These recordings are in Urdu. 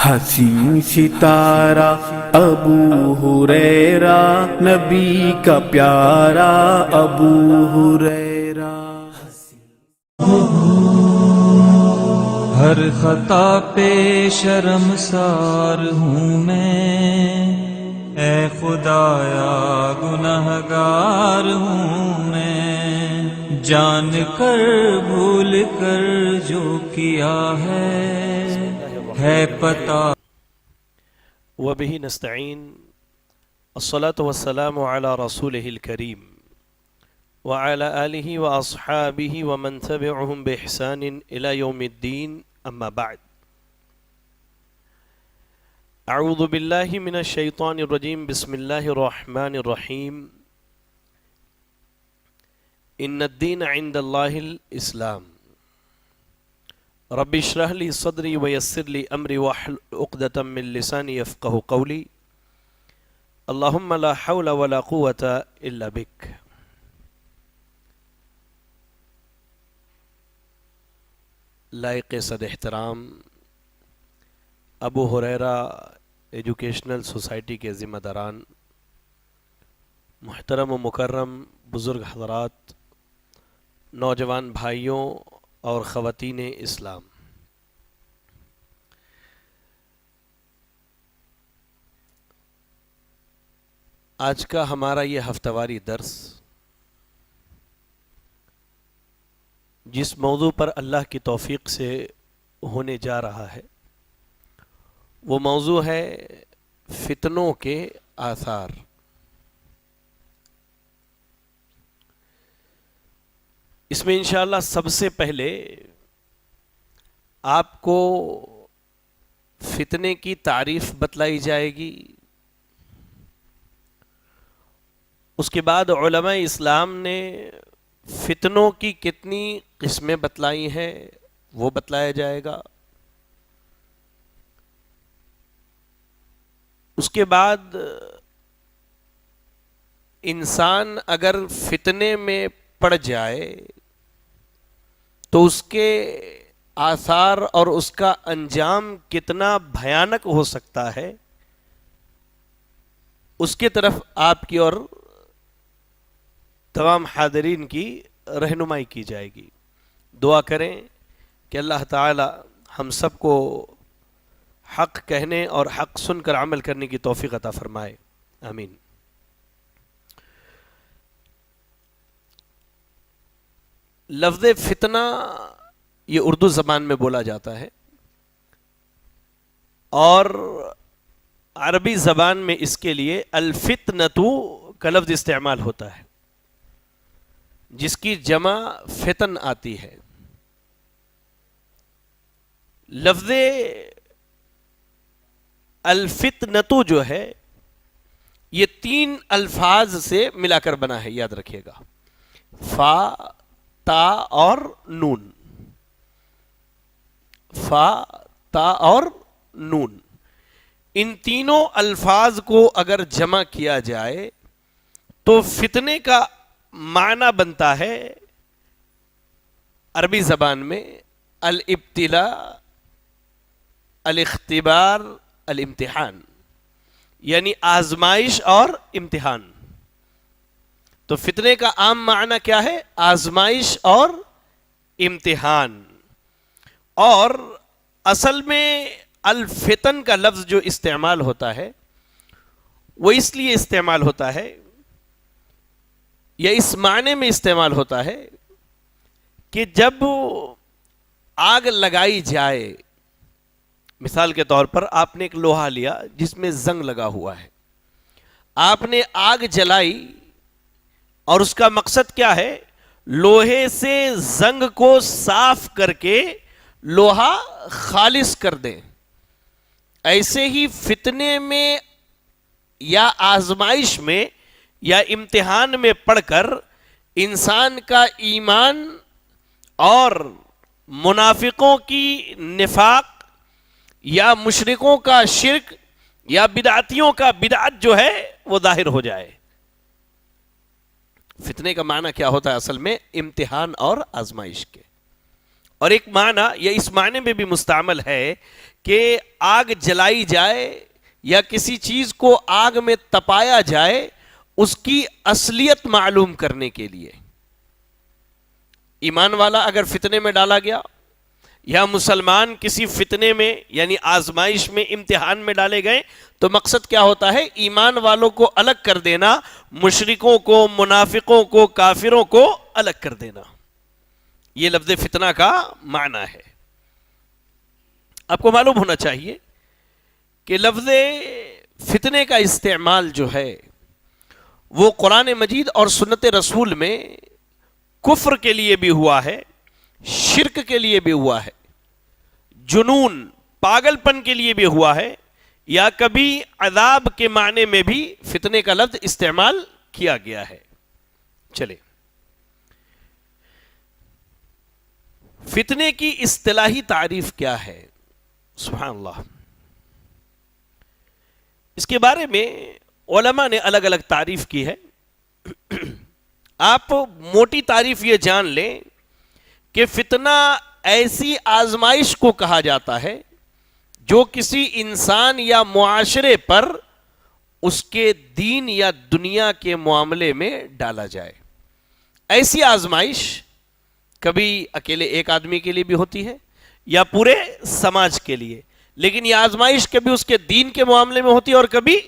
حسین ستارہ ابو ہریرہ نبی کا پیارا ابو ہریرہ، ہر خطا پہ شرمسار ہوں میں، اے خدایا گنہگار ہوں میں، جان کر بھول کر جو کیا ہے پتہ۔ وبه نستعین، الصلاة والسلام على رسوله الكریم وعلى آلہ واصحابہ ومن تبعهم بإحسان إلى يوم الدین، اما بعد۔ اعوذ باللہ من الشیطان الرجیم، بسم اللہ الرحمن الرحیم۔ ان الدین عند اللہ الاسلام۔ رب اشرح لی صدری ویسر لی امری واحلل عقدۃ من لسانی یفقہوا قولی، اللہم لا حول ولا قوة الا بک۔ لائق صد احترام ابو ہریرہ ایجوکیشنل سوسائٹی کے ذمہ داران، محترم و مکرم بزرگ حضرات، نوجوان بھائیوں اور خواتین اسلام، آج کا ہمارا یہ ہفتہ واری درس جس موضوع پر اللہ کی توفیق سے ہونے جا رہا ہے وہ موضوع ہے فتنوں کے آثار۔ اس میں انشاءاللہ سب سے پہلے آپ کو فتنے کی تعریف بتلائی جائے گی، اس کے بعد علماء اسلام نے فتنوں کی کتنی قسمیں بتلائی ہیں وہ بتلایا جائے گا، اس کے بعد انسان اگر فتنے میں پڑ جائے تو اس کے آثار اور اس کا انجام کتنا بھیانک ہو سکتا ہے، اس کی طرف آپ کی اور تمام حاضرین کی رہنمائی کی جائے گی۔ دعا کریں کہ اللہ تعالی ہم سب کو حق کہنے اور حق سن کر عمل کرنے کی توفیق عطا فرمائے، آمین۔ لفظ فتنہ یہ اردو زبان میں بولا جاتا ہے اور عربی زبان میں اس کے لیے الفتنۃ کا لفظ استعمال ہوتا ہے جس کی جمع فتن آتی ہے۔ لفظ الفتنۃ جو ہے یہ تین الفاظ سے ملا کر بنا ہے، یاد رکھیے گا، فا، تا اور نون۔ فا، تا اور نون، ان تینوں الفاظ کو اگر جمع کیا جائے تو فتنے کا معنی بنتا ہے عربی زبان میں الابتلاء، الاختبار، الامتحان، یعنی آزمائش اور امتحان۔ تو فتنے کا عام معنی کیا ہے؟ آزمائش اور امتحان۔ اور اصل میں الفتن کا لفظ جو استعمال ہوتا ہے وہ اس لیے استعمال ہوتا ہے یا اس معنی میں استعمال ہوتا ہے کہ جب آگ لگائی جائے، مثال کے طور پر آپ نے ایک لوہا لیا جس میں زنگ لگا ہوا ہے، آپ نے آگ جلائی اور اس کا مقصد کیا ہے؟ لوہے سے زنگ کو صاف کر کے لوہا خالص کر دیں۔ ایسے ہی فتنے میں یا آزمائش میں یا امتحان میں پڑھ کر انسان کا ایمان اور منافقوں کی نفاق یا مشرکوں کا شرک یا بدعتیوں کا بدعت جو ہے وہ ظاہر ہو جائے۔ فتنے کا معنی کیا ہوتا ہے اصل میں؟ امتحان اور آزمائش کے۔ اور ایک معنی یا اس معنی میں بھی مستعمل ہے کہ آگ جلائی جائے یا کسی چیز کو آگ میں تپایا جائے اس کی اصلیت معلوم کرنے کے لیے. ایمان والا اگر فتنے میں ڈالا گیا یا مسلمان کسی فتنے میں یعنی آزمائش میں امتحان میں ڈالے گئے تو مقصد کیا ہوتا ہے؟ ایمان والوں کو الگ کر دینا، مشرکوں کو، منافقوں کو، کافروں کو الگ کر دینا. یہ لفظ فتنہ کا معنی ہے. آپ کو معلوم ہونا چاہیے کہ لفظ فتنے کا استعمال جو ہے وہ قرآن مجید اور سنت رسول میں کفر کے لیے بھی ہوا ہے، شرک کے لیے بھی ہوا ہے، جنون پاگل پن کے لیے بھی ہوا ہے، یا کبھی عذاب کے معنی میں بھی فتنے کا لفظ استعمال کیا گیا ہے. چلے فتنے کی اصطلاحی تعریف کیا ہے؟ سبحان اللہ. اس کے بارے میں علماء نے الگ الگ تعریف کی ہے. آپ موٹی تعریف یہ جان لیں کہ فتنہ ایسی آزمائش کو کہا جاتا ہے جو کسی انسان یا معاشرے پر اس کے دین یا دنیا کے معاملے میں ڈالا جائے. ایسی آزمائش کبھی اکیلے ایک آدمی کے لیے بھی ہوتی ہے یا پورے سماج کے لیے، لیکن یہ آزمائش کبھی اس کے دین کے معاملے میں ہوتی ہے اور کبھی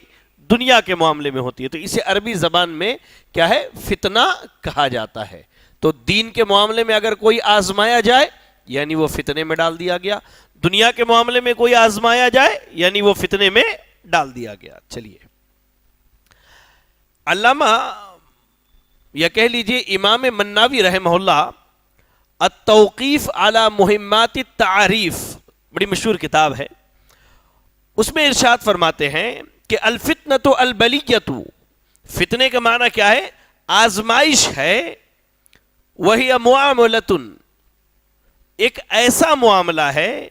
دنیا کے معاملے میں ہوتی ہے. تو اسے عربی زبان میں کیا ہے؟ فتنہ کہا جاتا ہے. تو دین کے معاملے میں اگر کوئی آزمایا جائے یعنی وہ فتنے میں ڈال دیا گیا، دنیا کے معاملے میں کوئی آزمایا جائے یعنی وہ فتنے میں ڈال دیا گیا. چلیے علامہ یا کہہ لیجئے امام مناوی رحمہ اللہ التوقیف علی مہمات التعاریف بڑی مشہور کتاب ہے، اس میں ارشاد فرماتے ہیں کہ الفتنۃ البلیۃ، فتنے کا معنی کیا ہے؟ آزمائش ہے. وہی معاملۃ، ایک ایسا معاملہ ہے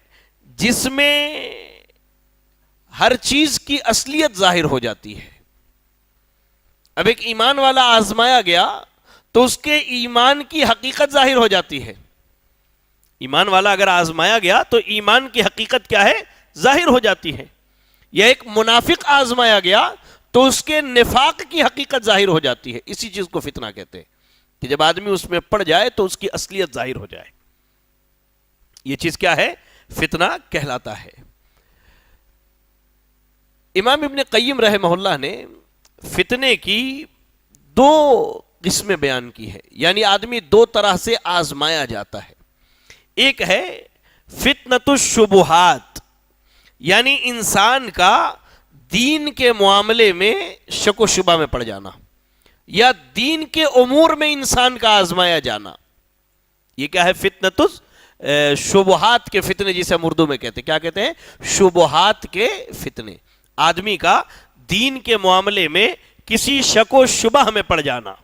جس میں ہر چیز کی اصلیت ظاہر ہو جاتی ہے. اب ایک ایمان والا آزمایا گیا تو اس کے ایمان کی حقیقت ظاہر ہو جاتی ہے. ایمان والا اگر آزمایا گیا تو ایمان کی حقیقت کیا ہے؟ ظاہر ہو جاتی ہے. یا ایک منافق آزمایا گیا تو اس کے نفاق کی حقیقت ظاہر ہو جاتی ہے. اسی چیز کو فتنہ کہتے ہیں کہ جب آدمی اس میں پڑ جائے تو اس کی اصلیت ظاہر ہو جائے. یہ چیز کیا ہے؟ فتنہ کہلاتا ہے. امام ابن قیم رحمہ اللہ نے فتنے کی دو قسمیں بیان کی ہے، یعنی آدمی دو طرح سے آزمایا جاتا ہے. ایک ہے فتنۃ الشبہات، یعنی انسان کا دین کے معاملے میں شک و شبہ میں پڑ جانا یا دین کے امور میں انسان کا آزمایا جانا. یہ کیا ہے؟ فتنۃ شبہات کے فتنے، جسے ہم اردو میں کہتے ہیں. کیا کہتے ہیں؟ شبہات کے فتنے. آدمی کا دین کے معاملے میں کسی شک و شبہ میں پڑ جانا،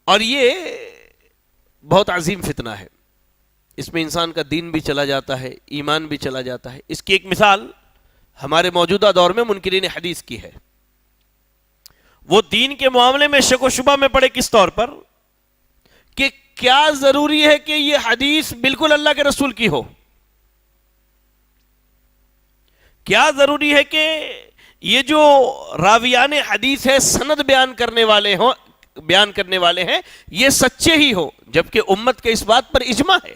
اور یہ بہت عظیم فتنہ ہے. اس میں انسان کا دین بھی چلا جاتا ہے، ایمان بھی چلا جاتا ہے. اس کی ایک مثال ہمارے موجودہ دور میں منکرین حدیث کی ہے. وہ دین کے معاملے میں شک و شبہ میں پڑے کس طور پر کہ کیا ضروری ہے کہ یہ حدیث بالکل اللہ کے رسول کی ہو؟ کیا ضروری ہے کہ یہ جو راویان حدیث ہے، سند بیان کرنے والے ہیں، یہ سچے ہی ہو؟ جبکہ امت کے اس بات پر اجماع ہے،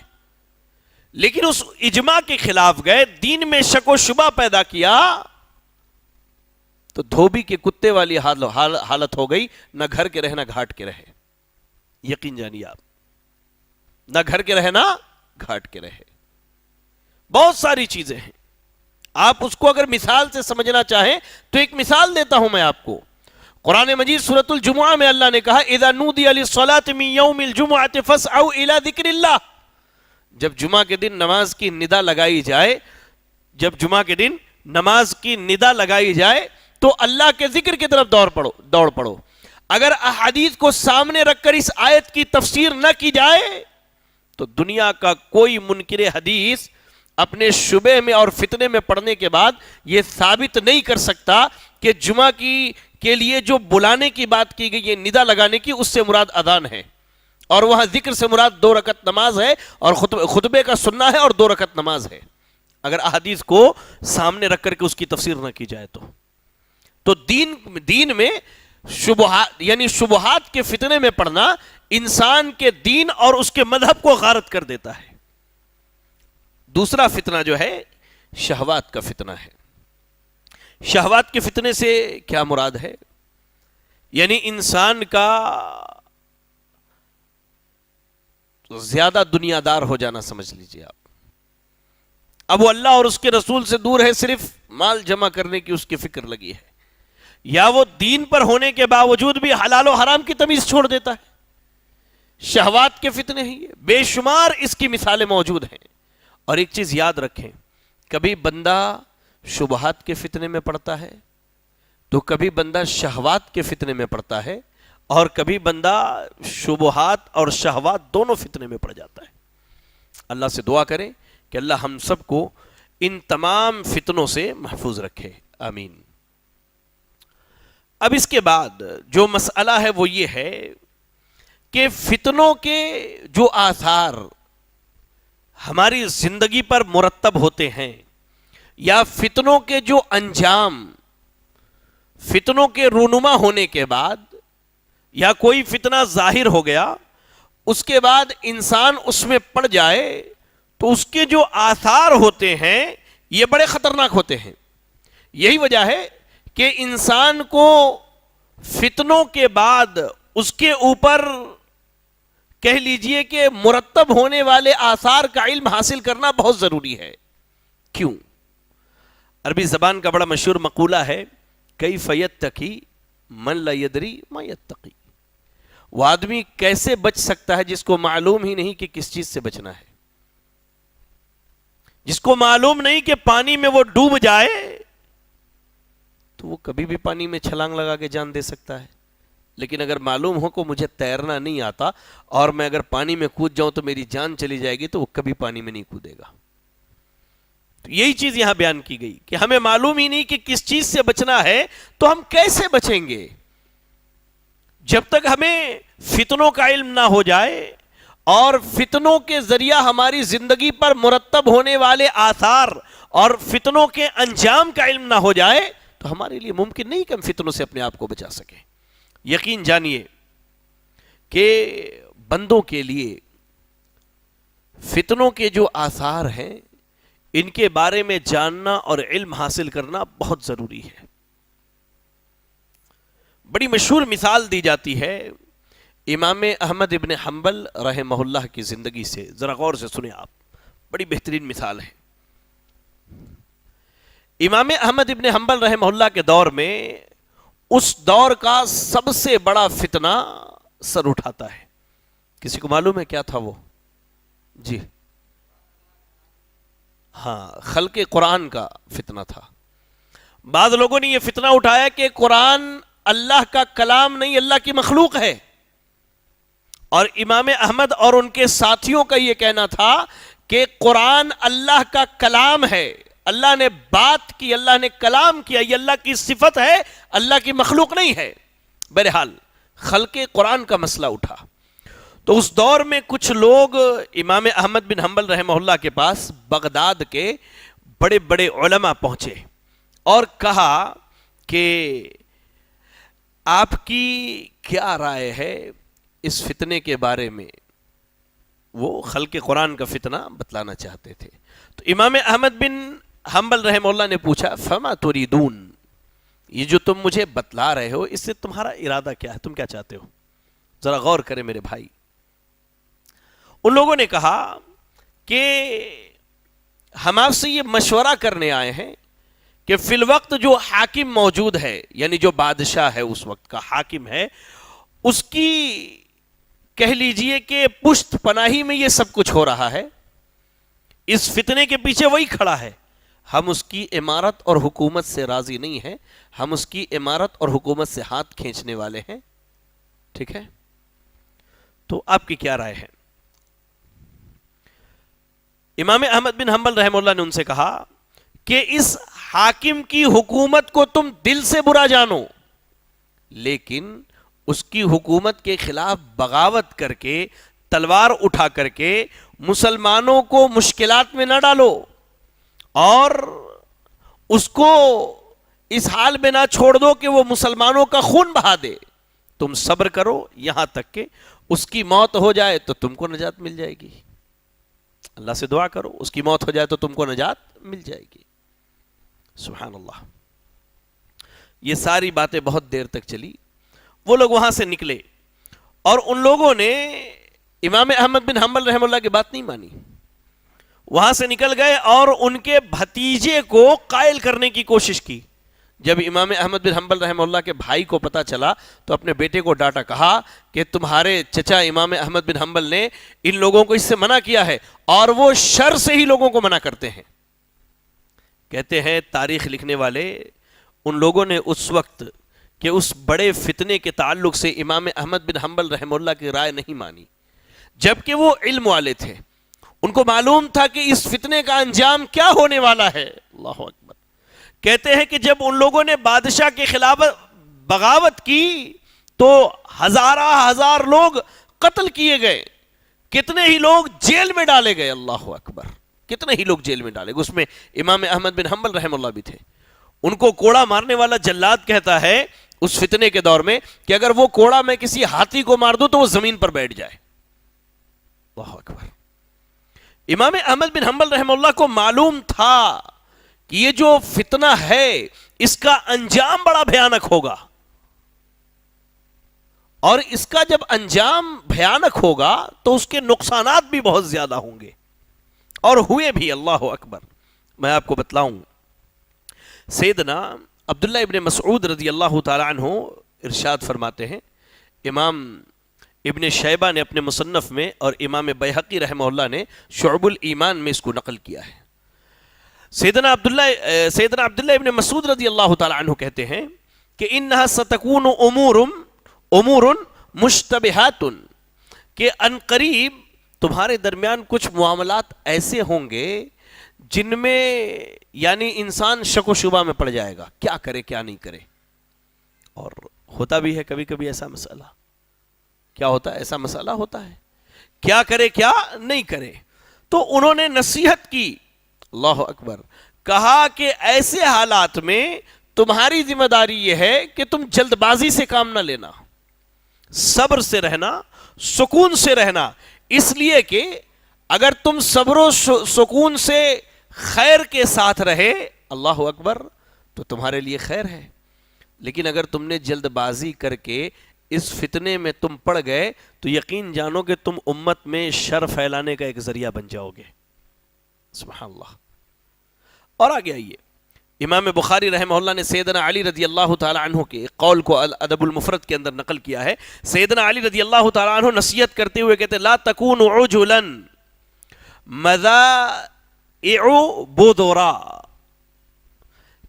لیکن اس اجماع کے خلاف گئے، دین میں شک و شبہ پیدا کیا تو دھوبی کے کتے والی حالت ہو گئی. نہ گھر کے رہے نہ گھاٹ کے رہے. یقین جانیے آپ، نہ گھر کے رہے نہ گھاٹ کے رہے. بہت ساری چیزیں ہیں. آپ اس کو اگر مثال سے سمجھنا چاہیں تو ایک مثال دیتا ہوں میں آپ کو. قرآن مجید سورۃ الجمعہ میں اللہ نے کہا اذا نودی للصلاة من یوم الجمعۃ فاسعوا الی ذکر اللہ. جب جمعہ کے دن نماز کی ندا لگائی جائے، لگائی جائے تو اللہ کے ذکر کی طرف دوڑ پڑو. اگر احادیث کو سامنے رکھ کر اس آیت کی تفسیر نہ کی جائے تو دنیا کا کوئی منکر حدیث اپنے شبہ میں اور فتنے میں پڑنے کے بعد یہ ثابت نہیں کر سکتا کہ جمعہ کے لیے جو بلانے کی بات کی گئی، یہ ندا لگانے کی، اس سے مراد اذان ہے. اور وہاں ذکر سے مراد 2 رکعت نماز ہے اور خطبے کا سننا ہے اور 2 رکعت نماز ہے، اگر احادیث کو سامنے رکھ کر کے اس کی تفسیر نہ کی جائے تو دین میں شبہات یعنی شبہات کے فتنے میں پڑنا انسان کے دین اور اس کے مذہب کو غارت کر دیتا ہے۔ دوسرا فتنہ جو ہے شہوات کا فتنہ ہے۔ شہوات کے فتنے سے کیا مراد ہے؟ یعنی انسان کا زیادہ دنیا دار ہو جانا سمجھ لیجئے آپ۔ اب وہ اللہ اور اس کے رسول سے دور ہے، صرف مال جمع کرنے کی اس کی فکر لگی ہے، یا وہ دین پر ہونے کے باوجود بھی حلال و حرام کی تمیز چھوڑ دیتا ہے۔ شہوات کے فتنے ہیں یہ، بے شمار اس کی مثالیں موجود ہیں۔ اور ایک چیز یاد رکھیں، کبھی بندہ شبہات کے فتنے میں پڑتا ہے تو کبھی بندہ شہوات کے فتنے میں پڑتا ہے، اور کبھی بندہ شبہات اور شہوات دونوں فتنے میں پڑ جاتا ہے۔ اللہ سے دعا کریں کہ اللہ ہم سب کو ان تمام فتنوں سے محفوظ رکھے، آمین۔ اب اس کے بعد جو مسئلہ ہے وہ یہ ہے کہ فتنوں کے جو آثار ہماری زندگی پر مرتب ہوتے ہیں، یا فتنوں کے جو انجام، فتنوں کے رونما ہونے کے بعد یا کوئی فتنہ ظاہر ہو گیا، اس کے بعد انسان اس میں پڑ جائے تو اس کے جو آثار ہوتے ہیں یہ بڑے خطرناک ہوتے ہیں۔ یہی وجہ ہے کہ انسان کو فتنوں کے بعد اس کے اوپر کہہ لیجئے کہ مرتب ہونے والے آثار کا علم حاصل کرنا بہت ضروری ہے۔ کیوں؟ عربی زبان کا بڑا مشہور مقولہ ہے، کیف یتقی من لا یدری ما یتقی۔ وہ آدمی کیسے بچ سکتا ہے جس کو معلوم ہی نہیں کہ کس چیز سے بچنا ہے، جس کو معلوم نہیں کہ پانی میں وہ ڈوب جائے تو وہ کبھی بھی پانی میں چھلانگ لگا کے جان دے سکتا ہے، لیکن اگر معلوم ہو کہ مجھے تیرنا نہیں آتا اور میں اگر پانی میں کود جاؤں تو میری جان چلی جائے گی، تو وہ کبھی پانی میں نہیں کودے گا۔ تو یہی چیز یہاں بیان کی گئی کہ ہمیں معلوم ہی نہیں کہ کس چیز سے بچنا ہے تو ہم کیسے بچیں گے؟ جب تک ہمیں فتنوں کا علم نہ ہو جائے اور فتنوں کے ذریعہ ہماری زندگی پر مرتب ہونے والے آثار اور فتنوں کے انجام کا علم نہ ہو جائے تو ہمارے لیے ممکن نہیں کہ ہم فتنوں سے اپنے آپ کو بچا سکیں۔ یقین جانیے کہ بندوں کے لیے فتنوں کے جو آثار ہیں ان کے بارے میں جاننا اور علم حاصل کرنا بہت ضروری ہے۔ بڑی مشہور مثال دی جاتی ہے امام احمد ابن حنبل رحمہ اللہ کی زندگی سے، ذرا غور سے سنیں آپ، بڑی بہترین مثال ہے۔ امام احمد ابن حنبل رحمہ اللہ کے دور میں اس دور کا سب سے بڑا فتنہ سر اٹھاتا ہے۔ کسی کو معلوم ہے کیا تھا وہ؟ جی ہاں، خلق قرآن کا فتنہ تھا۔ بعض لوگوں نے یہ فتنہ اٹھایا کہ قرآن اللہ کا کلام نہیں، اللہ کی مخلوق ہے، اور امام احمد اور ان کے ساتھیوں کا یہ کہنا تھا کہ قرآن اللہ کا کلام ہے، اللہ نے بات کی، اللہ نے کلام کیا، یہ اللہ کی صفت ہے، اللہ کی مخلوق نہیں ہے۔ بہرحال خلق قرآن کا مسئلہ اٹھا تو اس دور میں کچھ لوگ امام احمد بن حنبل رحمہ اللہ کے پاس بغداد کے بڑے بڑے علماء پہنچے اور کہا کہ آپ کی کیا رائے ہے اس فتنے کے بارے میں؟ وہ خلق قرآن کا فتنہ بتلانا چاہتے تھے۔ تو امام احمد بن حنبل رحمہ اللہ نے پوچھا، فما تريدون، یہ جو تم مجھے بتلا رہے ہو اس سے تمہارا ارادہ کیا ہے، تم کیا چاہتے ہو؟ ذرا غور کریں میرے بھائی۔ ان لوگوں نے کہا کہ ہم آپ سے یہ مشورہ کرنے آئے ہیں کہ فی الوقت جو حاکم موجود ہے، یعنی جو بادشاہ ہے اس وقت کا حاکم ہے، اس کی کہہ لیجئے کہ پشت پناہی میں یہ سب کچھ ہو رہا ہے، اس فتنے کے پیچھے وہی کھڑا ہے، ہم اس کی امارت اور حکومت سے راضی نہیں ہیں، ہم اس کی امارت اور حکومت سے ہاتھ کھینچنے والے ہیں۔ ٹھیک ہے، تو آپ کی کیا رائے ہے؟ امام احمد بن حنبل رحمہ اللہ نے ان سے کہا کہ اس حاکم کی حکومت کو تم دل سے برا جانو، لیکن اس کی حکومت کے خلاف بغاوت کر کے تلوار اٹھا کر کے مسلمانوں کو مشکلات میں نہ ڈالو اور اس کو اس حال میں نہ چھوڑ دو کہ وہ مسلمانوں کا خون بہا دے. تم صبر کرو یہاں تک کہ اس کی موت ہو جائے تو تم کو نجات مل جائے گی. اللہ سے دعا کرو اس کی موت ہو جائے تو تم کو نجات مل جائے گی. سبحان اللہ. یہ ساری باتیں بہت دیر تک چلی. وہ لوگ وہاں سے نکلے اور ان لوگوں نے امام احمد بن حنبل رحمہ اللہ کی بات نہیں مانی. وہاں سے نکل گئے اور ان کے بھتیجے کو قائل کرنے کی کوشش کی. جب امام احمد بن حنبل رحمہ اللہ کے بھائی کو پتا چلا تو اپنے بیٹے کو ڈانٹا, کہا کہ تمہارے چچا امام احمد بن حنبل نے ان لوگوں کو اس سے منع کیا ہے اور وہ شر سے ہی لوگوں کو منع کرتے ہیں. کہتے ہیں تاریخ لکھنے والے ان لوگوں نے اس وقت کہ اس بڑے فتنے کے تعلق سے امام احمد بن حنبل رحمہ اللہ کی رائے نہیں مانی, جبکہ وہ علم والے تھے. ان کو معلوم تھا کہ اس فتنے کا انجام کیا ہونے والا ہے. اللہ اکبر. کہتے ہیں کہ جب ان لوگوں نے بادشاہ کے خلاف بغاوت کی تو ہزار لوگ قتل کیے گئے, کتنے ہی لوگ جیل میں ڈالے گئے. اللہ اکبر. کتنے ہی لوگ جیل میں ڈالے گئے. اس میں امام احمد بن حنبل رحمہ اللہ بھی تھے. ان کو کوڑا مارنے والا جلاد کہتا ہے اس فتنے کے دور میں کہ اگر وہ کوڑا میں کسی ہاتھی کو مار دوں تو وہ زمین پر بیٹھ جائے. اللہ اکبر. امام احمد بن حنبل رحمہ اللہ کو معلوم تھا کہ یہ جو فتنہ ہے اس کا انجام بڑا بھیانک ہوگا, اور اس کا جب انجام بھیانک ہوگا تو اس کے نقصانات بھی بہت زیادہ ہوں گے, اور ہوئے بھی. اللہ اکبر. میں آپ کو بتلاؤں, سیدنا عبداللہ ابن مسعود رضی اللہ تعالی عنہ ارشاد فرماتے ہیں, امام ابن شیبہ نے اپنے مصنف میں اور امام بیہقی رحمہ اللہ نے شعب الایمان میں اس کو نقل کیا ہے. سیدنا عبداللہ ابن مسعود رضی اللہ تعالی عنہ کہتے ہیں کہ انہا ستکون امور مشتبہات, کہ ان قریب تمہارے درمیان کچھ معاملات ایسے ہوں گے جن میں یعنی انسان شک و شبہ میں پڑ جائے گا, کیا کرے کیا نہیں کرے. اور ہوتا بھی ہے کبھی کبھی ایسا مسئلہ. کیا ہوتا ہے؟ ایسا مسئلہ ہوتا ہے کیا کرے کیا نہیں کرے. تو انہوں نے نصیحت کی. اللہ اکبر. کہا کہ ایسے حالات میں تمہاری ذمہ داری یہ ہے کہ تم جلد بازی سے کام نہ لینا, صبر سے رہنا, سکون سے رہنا. اس لیے کہ اگر تم صبر و سکون سے خیر کے ساتھ رہے, اللہ اکبر, تو تمہارے لیے خیر ہے. لیکن اگر تم نے جلد بازی کر کے اس فتنے میں تم پڑ گئے تو یقین جانو کہ تم امت میں شر پھیلانے کا ایک ذریعہ بن جاؤ گے. سبحان اللہ. اور آگے آئیے, امام بخاری رحمہ اللہ نے سیدنا علی رضی اللہ تعالی عنہ کے قول کو ادب المفرد کے اندر نقل کیا ہے. سیدنا علی رضی اللہ تعالی عنہ نصیحت کرتے ہوئے کہتے لا تکون عجلا مذائع بدرا.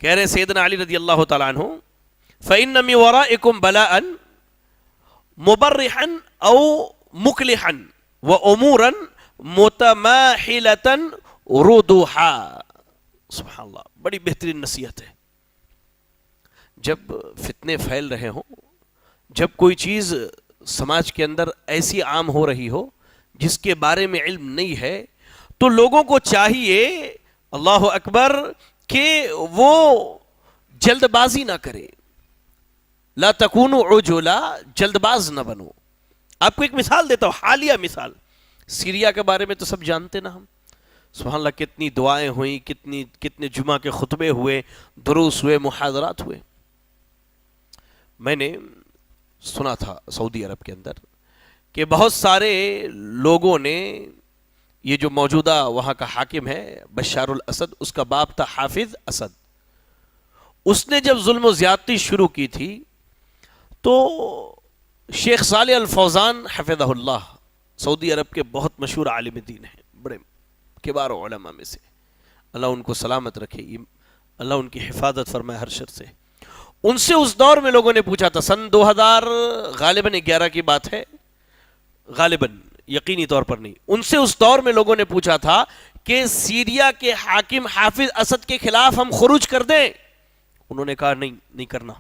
کہہ رہے سیدنا علی رضی اللہ تعالی عنہ فإن من ورائكم بلاء مبرحا او مکلحا وامورا متماحلة ردوحا. سبحان اللہ. بڑی بہترین نصیحت ہے. جب فتنے پھیل رہے ہوں, جب کوئی چیز سماج کے اندر ایسی عام ہو رہی ہو جس کے بارے میں علم نہیں ہے, تو لوگوں کو چاہیے اللہ اکبر کہ وہ جلد بازی نہ کرے. لا تکونوا عجلا, جلد باز نہ بنو. آپ کو ایک مثال دیتا ہوں, حالیہ مثال. سیریا کے بارے میں تو سب جانتے نا ہم. سبحان اللہ, کتنی دعائیں ہوئیں, کتنے جمعہ کے خطبے ہوئے, دروس ہوئے, محاضرات ہوئے. میں نے سنا تھا سعودی عرب کے اندر کہ بہت سارے لوگوں نے, یہ جو موجودہ وہاں کا حاکم ہے بشار الاسد, اس کا باپ تھا حافظ اسد, اس نے جب ظلم و زیادتی شروع کی تھی تو شیخ صالح الفوزان حفظہ اللہ, سعودی عرب کے بہت مشہور عالم دین ہیں, بڑے کبار علماء میں سے, اللہ ان کو سلامت رکھے, اللہ ان کی حفاظت فرمائے ہر شر سے. ان سے اس دور میں لوگوں نے پوچھا تھا, سن 2000 غالباً 11 کی بات ہے, غالباً یقینی طور پر نہیں, ان سے اس دور میں لوگوں نے پوچھا تھا کہ سیریا کے حاکم حافظ اسد کے خلاف ہم خروج کر دیں. انہوں نے کہا نہیں کرنا.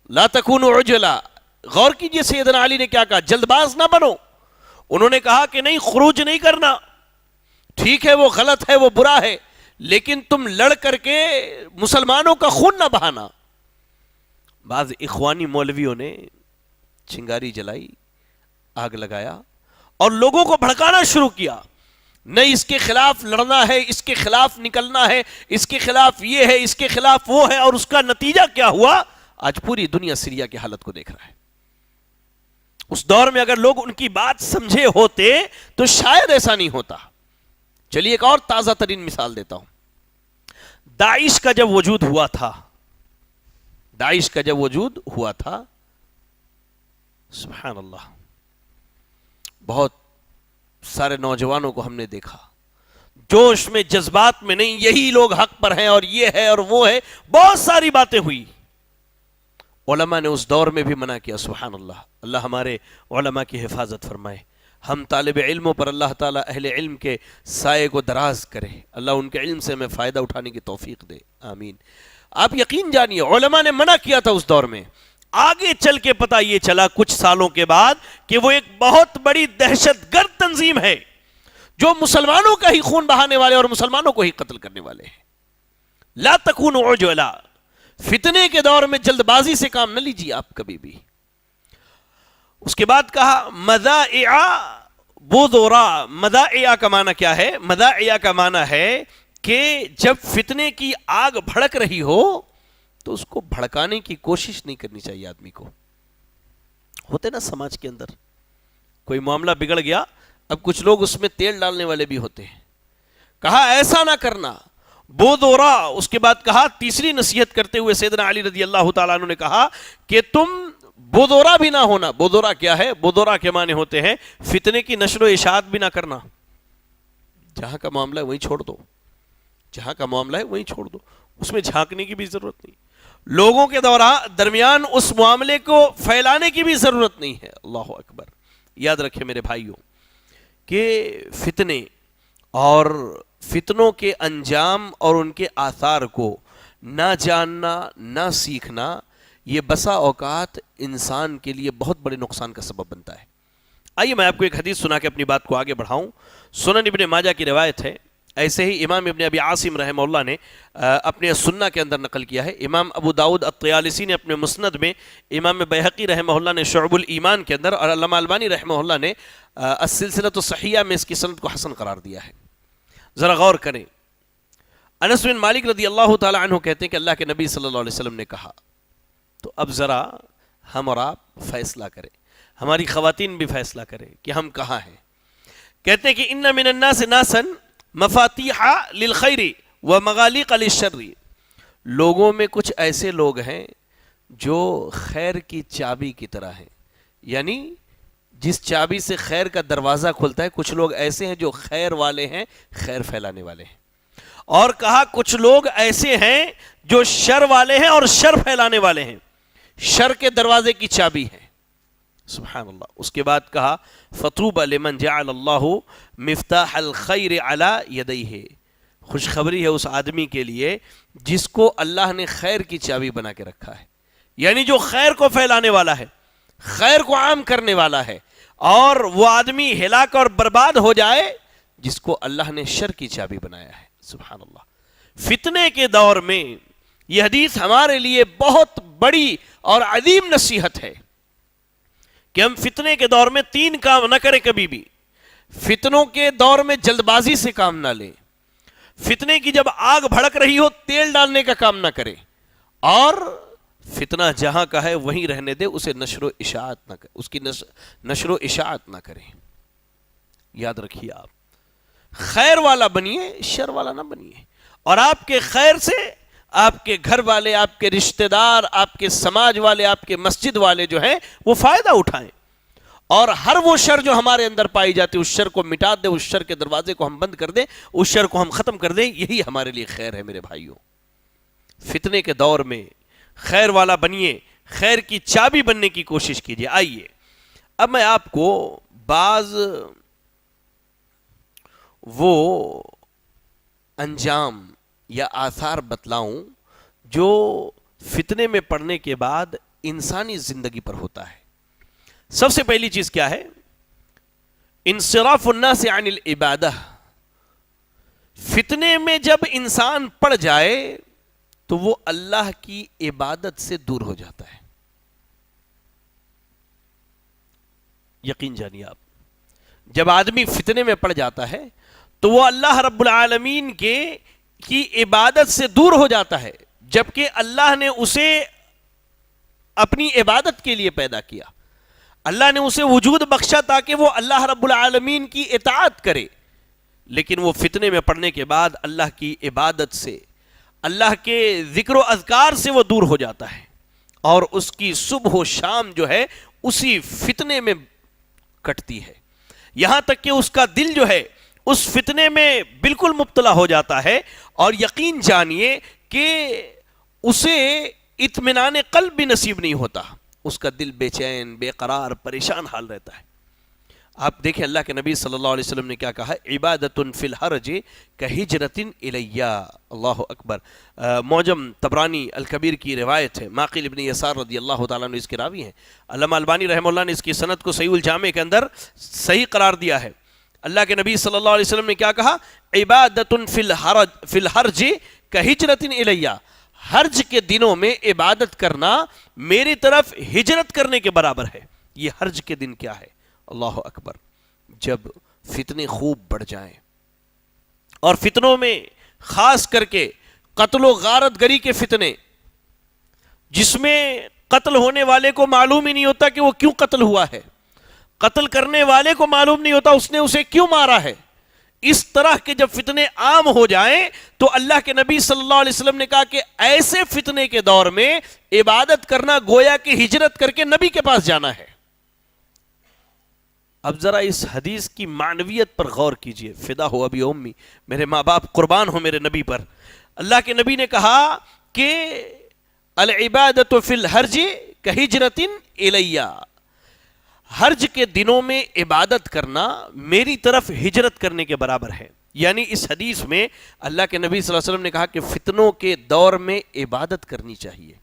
لا تکونوا عجلا. غور کیجئے سیدنا علی نے کیا کہا, جلد باز نہ بنو. انہوں نے کہا کہ نہیں, خروج نہیں کرنا, ٹھیک ہے وہ غلط ہے, وہ برا ہے, لیکن تم لڑ کر کے مسلمانوں کا خون نہ بہانا. بعض اخوانی مولویوں نے چنگاری جلائی, آگ لگایا اور لوگوں کو بھڑکانا شروع کیا. نہیں اس کے خلاف لڑنا ہے, اس کے خلاف نکلنا ہے, اس کے خلاف یہ ہے, اس کے خلاف وہ ہے. اور اس کا نتیجہ کیا ہوا, آج پوری دنیا سیریا کی حالت کو دیکھ رہا ہے. اس دور میں اگر لوگ ان کی بات سمجھے ہوتے تو شاید ایسا نہیں ہوتا. چلیے ایک اور تازہ ترین مثال دیتا ہوں. داعش کا جب وجود ہوا تھا, داعش کا جب وجود ہوا تھا, سبحان اللہ, بہت سارے نوجوانوں کو ہم نے دیکھا جوش میں جذبات میں نہیں, یہی لوگ حق پر ہیں اور یہ ہے اور وہ ہے, بہت ساری باتیں ہوئی. علماء نے اس دور میں بھی منع کیا. سبحان اللہ, اللہ ہمارے علماء کی حفاظت فرمائے. ہم طالب علموں پر اللہ تعالیٰ اہل علم کے سائے کو دراز کرے, اللہ ان کے علم سے ہمیں فائدہ اٹھانے کی توفیق دے, آمین. آپ یقین جانیے علماء نے منع کیا تھا اس دور میں. آگے چل کے پتہ یہ چلا کچھ سالوں کے بعد کہ وہ ایک بہت بڑی دہشت گرد تنظیم ہے جو مسلمانوں کا ہی خون بہانے والے اور مسلمانوں کو ہی قتل کرنے والے ہیں. لا تکونوا عجلا, فتنے کے دور میں جلد بازی سے کام نہ لیجیے آپ کبھی بھی. اس کے بعد کہا مذائع بذرا. مذائع کا معنی کیا ہے؟ مذائع کا معنی ہے کہ جب فتنے کی آگ بھڑک رہی ہو تو اس کو بھڑکانے کی کوشش نہیں کرنی چاہیے آدمی کو. ہوتے نا سماج کے اندر کوئی معاملہ بگڑ گیا, اب کچھ لوگ اس میں تیل ڈالنے والے بھی ہوتے ہیں. کہا ایسا نہ کرنا, بودورا. اس کے بعد کہا تیسری نصیحت کرتے ہوئے سیدنا علی رضی اللہ تعالیٰ عنہ نے کہا کہ تم بودورا بھی نہ ہونا. بودورا کیا ہے؟ بودورا کے معنی ہوتے ہیں فتنے کی نشر و اشاعت بھی نہ کرنا. جہاں کا معاملہ ہے وہیں چھوڑ دو, جہاں کا معاملہ ہے وہیں چھوڑ دو, اس میں جھانکنے کی بھی ضرورت نہیں, لوگوں کے درمیان اس معاملے کو پھیلانے کی بھی ضرورت نہیں ہے. اللہ اکبر. یاد رکھیں میرے بھائیوں کہ فتنے اور فتنوں کے انجام اور ان کے آثار کو نہ جاننا, نہ سیکھنا, یہ بسا اوقات انسان کے لیے بہت بڑے نقصان کا سبب بنتا ہے. آئیے میں آپ کو ایک حدیث سنا کے اپنی بات کو آگے بڑھاؤں. سنن ابن ماجہ کی روایت ہے, ایسے ہی امام ابن ابی عاصم رحمہ اللہ نے اپنے سنہ کے اندر نقل کیا ہے. امام ابو داؤد الطیالسی نے اپنے مسند میں, امام بہقی رحمہ اللہ نے شعب الایمان کے اندر, اور علامہ البانی رحمہ اللہ نے السلسلۃ الصحیحہ میں اس کی سند کو حسن قرار دیا ہے. ذرا غور کریں. انس بن مالک رضی اللہ تعالی عنہ کہتے ہیں کہ اللہ کے نبی صلی اللہ علیہ وسلم نے کہا. تو اب ذرا ہم اور آپ فیصلہ کریں, ہماری خواتین بھی فیصلہ کریں کہ ہم کہاں ہیں. کہتے ہیں کہ ان من الناس ناسا مفاتیح للخیر ومغالق للشر. لوگوں میں کچھ ایسے لوگ ہیں جو خیر کی چابی کی طرح ہیں, یعنی جس چابی سے خیر کا دروازہ کھلتا ہے. کچھ لوگ ایسے ہیں جو خیر والے ہیں, خیر پھیلانے والے ہیں. اور کہا کچھ لوگ ایسے ہیں جو شر والے ہیں اور شر پھیلانے والے ہیں, شر کے دروازے کی چابی ہے. سبحان اللہ. اس کے بعد کہا فطوبى لمن جعل اللہ مفتاح الخیر علی یدیہ. خوشخبری ہے اس آدمی کے لیے جس کو اللہ نے خیر کی چابی بنا کے رکھا ہے, یعنی جو خیر کو پھیلانے والا ہے, خیر کو عام کرنے والا ہے. اور وہ آدمی ہلاک اور برباد ہو جائے جس کو اللہ نے شر کی چابی بنایا ہے. سبحان اللہ. فتنے کے دور میں یہ حدیث ہمارے لیے بہت بڑی اور عظیم نصیحت ہے کہ ہم فتنے کے دور میں 3 کام نہ کریں کبھی بھی. فتنوں کے دور میں جلد بازی سے کام نہ لیں, فتنے کی جب آگ بھڑک رہی ہو تیل ڈالنے کا کام نہ کریں, اور فتنہ جہاں کا ہے وہیں رہنے دے, اسے نشر و اشاعت نہ کریں, اس کی نشر و اشاعت نہ کریں. یاد رکھیے آپ خیر والا بنیے, شر والا نہ بنیے. اور آپ کے خیر سے آپ کے گھر والے, آپ کے رشتہ دار, آپ کے سماج والے, آپ کے مسجد والے جو ہیں وہ فائدہ اٹھائیں. اور ہر وہ شر جو ہمارے اندر پائی جاتی ہے اس شر کو مٹا دیں, اس شر کے دروازے کو ہم بند کر دیں, اس شر کو ہم ختم کر دیں. یہی ہمارے لیے خیر ہے میرے بھائیوں. فتنے کے دور میں خیر والا بنیے, خیر کی چابی بننے کی کوشش کیجیے. آئیے اب میں آپ کو بعض وہ انجام یا آثار بتلاؤں جو فتنے میں پڑنے کے بعد انسانی زندگی پر ہوتا ہے. سب سے پہلی چیز کیا ہے؟ انصراف الناس عن العبادہ. فتنے میں جب انسان پڑ جائے تو وہ اللہ کی عبادت سے دور ہو جاتا ہے. یقین جانیے آپ، جب آدمی فتنے میں پڑ جاتا ہے تو وہ اللہ رب العالمین کی عبادت سے دور ہو جاتا ہے، جبکہ اللہ نے اسے اپنی عبادت کے لیے پیدا کیا. اللہ نے اسے وجود بخشا تاکہ وہ اللہ رب العالمین کی اطاعت کرے، لیکن وہ فتنے میں پڑنے کے بعد اللہ کی عبادت سے، اللہ کے ذکر و اذکار سے وہ دور ہو جاتا ہے، اور اس کی صبح و شام جو ہے اسی فتنے میں کٹتی ہے، یہاں تک کہ اس کا دل جو ہے اس فتنے میں بالکل مبتلا ہو جاتا ہے. اور یقین جانیے کہ اسے اطمینان قلب بھی نصیب نہیں ہوتا، اس کا دل بے چین، بے قرار، پریشان حال رہتا ہے. آپ دیکھیں اللہ کے نبی صلی اللہ علیہ وسلم نے کیا کہا، عبادت فی الحرج کہجرۃ الی. اللہ اکبر. معجم طبرانی الکبیر کی روایت ہے، معقل ابن یسار رضی اللہ تعالیٰ عنہ اس کے راوی ہیں. علامہ البانی رحمہ اللہ نے اس کی سند کو صحیح الجامع کے اندر صحیح قرار دیا ہے. اللہ کے نبی صلی اللہ علیہ وسلم نے کیا کہا، عبادت فی الحرج کہجرۃ الی. حرج کے دنوں میں عبادت کرنا میری طرف ہجرت کرنے کے برابر ہے. یہ حرج کے دن کیا ہے؟ اللہ اکبر. جب فتنے خوب بڑھ جائیں، اور فتنوں میں خاص کر کے قتل و غارت گری کے فتنے، جس میں قتل ہونے والے کو معلوم ہی نہیں ہوتا کہ وہ کیوں قتل ہوا ہے، قتل کرنے والے کو معلوم نہیں ہوتا اس نے اسے کیوں مارا ہے، اس طرح کے جب فتنے عام ہو جائیں تو اللہ کے نبی صلی اللہ علیہ وسلم نے کہا کہ ایسے فتنے کے دور میں عبادت کرنا گویا کہ ہجرت کر کے نبی کے پاس جانا ہے. اب ذرا اس حدیث کی معنویت پر غور کیجئے. فدا ہو ابی امی، میرے ماں باپ قربان ہو میرے نبی پر. اللہ کے نبی نے کہا کہ العبادت فی الحرج کہجرۃ الی. حرج کے دنوں میں عبادت کرنا میری طرف ہجرت کرنے کے برابر ہے. یعنی اس حدیث میں اللہ کے نبی صلی اللہ علیہ وسلم نے کہا کہ فتنوں کے دور میں عبادت کرنی چاہیے،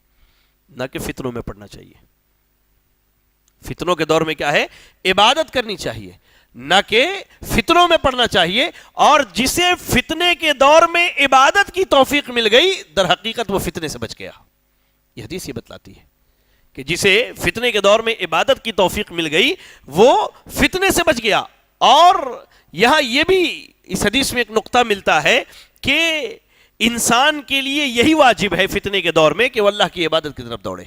نہ کہ فتنوں میں پڑھنا چاہیے. فتنوں کے دور میں کیا ہے؟ عبادت کرنی چاہیے، نہ کہ فتنوں میں پڑھنا چاہیے. اور جسے فتنے کے دور میں عبادت کی توفیق مل گئی، در حقیقت وہ فتنے سے بچ گیا. یہ حدیث یہ بتلاتی ہے کہ جسے فتنے کے دور میں عبادت کی توفیق مل گئی وہ فتنے سے بچ گیا. اور یہاں یہ بھی اس حدیث میں ایک نقطہ ملتا ہے کہ انسان کے لیے یہی واجب ہے فتنے کے دور میں کہ وہ اللہ کی عبادت کی طرف دوڑے،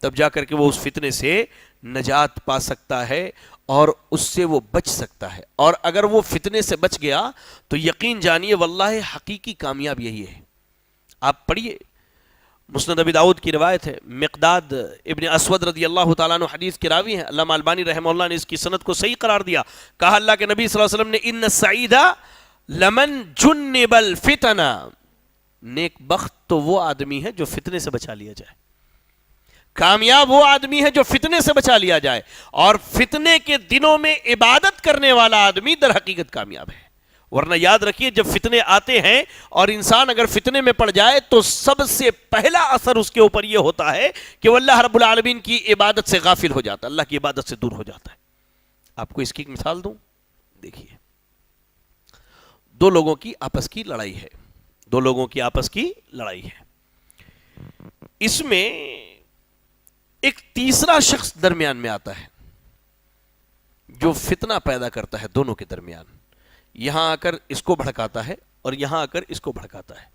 تب جا کر کے وہ اس فتنے سے نجات پا سکتا ہے اور اس سے وہ بچ سکتا ہے. اور اگر وہ فتنے سے بچ گیا تو یقین جانیے واللہ حقیقی کامیاب یہی ہے. آپ پڑھیے، مسند ابی داؤد کی روایت ہے، مقداد ابن اسود رضی اللہ تعالیٰ عنہ حدیث کے راوی ہیں. علامہ البانی رحمہ اللہ نے اس کی سند کو صحیح قرار دیا. کہا اللہ کے نبی صلی اللہ علیہ وسلم نے ان السعید لمن جنب الفتن. نیک بخت تو وہ آدمی ہے جو فتنے سے بچا لیا جائے، کامیاب وہ آدمی ہے جو فتنے سے بچا لیا جائے. اور فتنے کے دنوں میں عبادت کرنے والا آدمی در حقیقت کامیاب ہے. ورنہ یاد رکھیے جب فتنے آتے ہیں اور انسان اگر فتنے میں پڑ جائے تو سب سے پہلا اثر اس کے اوپر یہ ہوتا ہے کہ وہ اللہ رب العالمین کی عبادت سے غافل ہو جاتا ہے، اللہ کی عبادت سے دور ہو جاتا ہے. آپ کو اس کی ایک مثال دوں. دیکھیے، دو لوگوں کی آپس کی لڑائی ہے، دو لوگوں کی آپس کی لڑائی ہے. اس میں ایک تیسرا شخص درمیان میں آتا ہے جو فتنہ پیدا کرتا ہے دونوں کے درمیان. یہاں آ کر اس کو بھڑکاتا ہے اور یہاں آ کر اس کو بھڑکاتا ہے.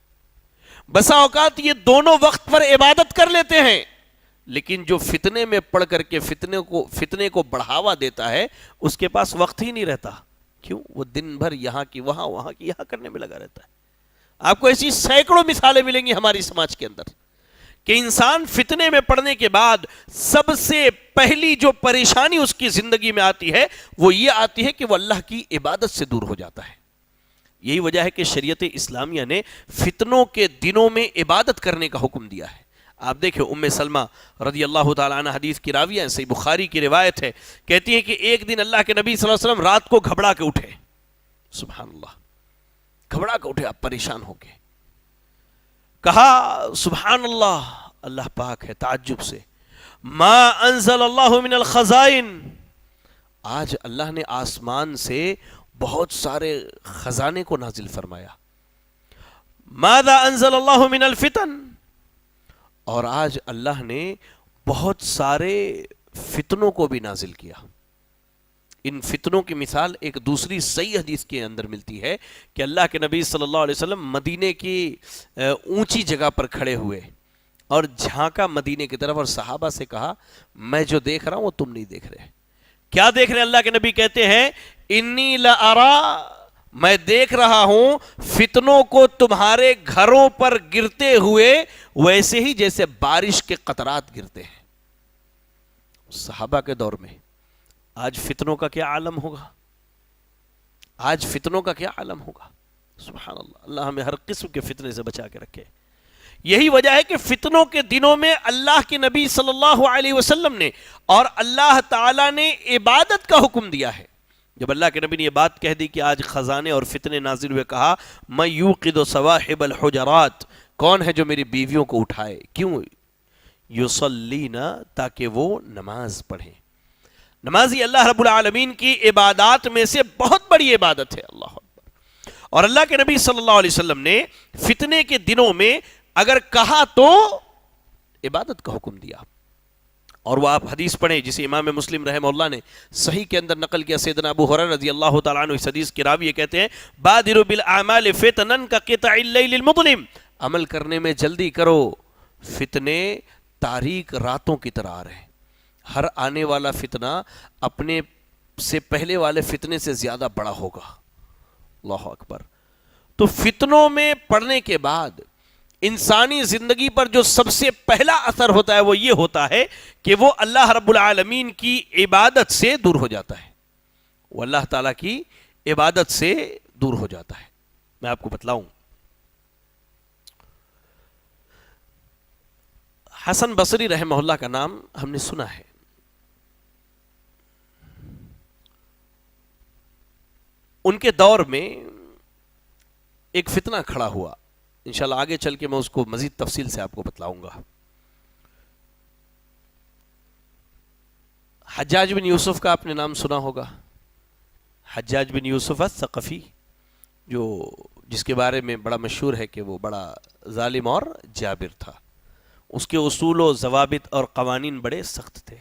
بسا اوقات یہ دونوں وقت پر عبادت کر لیتے ہیں، لیکن جو فتنے میں پڑھ کر کے فتنے کو بڑھاوا دیتا ہے اس کے پاس وقت ہی نہیں رہتا. کیوں؟ وہ دن بھر یہاں کی وہاں، وہاں کی یہاں کرنے میں لگا رہتا ہے. آپ کو ایسی سینکڑوں مثالیں ملیں گی ہماری سماج کے اندر کہ انسان فتنے میں پڑنے کے بعد سب سے پہلی جو پریشانی اس کی زندگی میں آتی ہے وہ یہ آتی ہے کہ وہ اللہ کی عبادت سے دور ہو جاتا ہے. یہی وجہ ہے کہ شریعت اسلامیہ نے فتنوں کے دنوں میں عبادت کرنے کا حکم دیا ہے. آپ دیکھیں ام سلمہ رضی اللہ تعالیٰ عنہ حدیث کی راویہ ہیں، صحیح بخاری کی روایت ہے، کہتی ہیں کہ ایک دن اللہ کے نبی صلی اللہ علیہ وسلم رات کو گھبرا کے اٹھے. سبحان اللہ، گھبرا کے اٹھے، آپ پریشان ہو گئے. کہا سبحان اللہ، اللہ پاک ہے تعجب سے. ما انزل اللہ من الخزائن, آج اللہ نے آسمان سے بہت سارے خزانے کو نازل فرمایا. ماذا انزل اللہ من الفتن, اور آج اللہ نے بہت سارے فتنوں کو بھی نازل کیا. ان فتنوں کی مثال ایک دوسری صحیح حدیث کے اندر ملتی ہے کہ اللہ کے نبی صلی اللہ علیہ وسلم مدینے کی اونچی جگہ پر کھڑے ہوئے اور جھانکا مدینے کی طرف اور صحابہ سے کہا میں جو دیکھ رہا ہوں وہ تم نہیں دیکھ رہے. کیا دیکھ رہے ہیں؟ اللہ کے نبی کہتے ہیں انی لارا, میں دیکھ رہا ہوں فتنوں کو تمہارے گھروں پر گرتے ہوئے ویسے ہی جیسے بارش کے قطرات گرتے ہیں. صحابہ کے دور میں آج فتنوں کا کیا عالم ہوگا, آج فتنوں کا کیا عالم ہوگا. سبحان اللہ, اللہ ہمیں ہر قسم کے فتنے سے بچا کے رکھے. یہی وجہ ہے کہ فتنوں کے دنوں میں اللہ کے نبی صلی اللہ علیہ وسلم نے اور اللہ تعالیٰ نے عبادت کا حکم دیا ہے. جب اللہ کے نبی نے یہ بات کہہ دی کہ آج خزانے اور فتنے نازل ہوئے, کہا میں یوقد صواحب الحجرات, کون ہے جو میری بیویوں کو اٹھائے, کیوں, یصلینا, تاکہ وہ نماز پڑھیں. نمازی اللہ رب العالمین کی عبادات میں سے بہت بڑی عبادت ہے. اللہ اکبر. اور اللہ کے نبی صلی اللہ علیہ وسلم نے فتنے کے دنوں میں اگر کہا تو عبادت کا حکم دیا. اور وہ آپ حدیث پڑھیں جسے امام مسلم رحمہ اللہ نے صحیح کے اندر نقل کیا. سیدنا ابو ہریرہ رضی اللہ تعالیٰ عنہ اس حدیث کے راوی کہتے ہیں بادروا بالاعمال فتنا کقطع اللیل المظلم, عمل کرنے میں جلدی کرو, فتنے تاریک راتوں کی طرح آ رہے ہیں. ہر آنے والا فتنہ اپنے سے پہلے والے فتنے سے زیادہ بڑا ہوگا. اللہ اکبر. تو فتنوں میں پڑنے کے بعد انسانی زندگی پر جو سب سے پہلا اثر ہوتا ہے وہ یہ ہوتا ہے کہ وہ اللہ رب العالمین کی عبادت سے دور ہو جاتا ہے, وہ اللہ تعالیٰ کی عبادت سے دور ہو جاتا ہے. میں آپ کو بتلاؤں, حسن بصری رحمہ اللہ کا نام ہم نے سنا ہے. ان کے دور میں ایک فتنہ کھڑا ہوا, انشاءاللہ آگے چل کے میں اس کو مزید تفصیل سے آپ کو بتلاؤں گا. حجاج بن یوسف کا آپ نے نام سنا ہوگا. حجاج بن یوسف الثقفی, جو جس کے بارے میں بڑا مشہور ہے کہ وہ بڑا ظالم اور جابر تھا. اس کے اصول و ضوابط اور قوانین بڑے سخت تھے.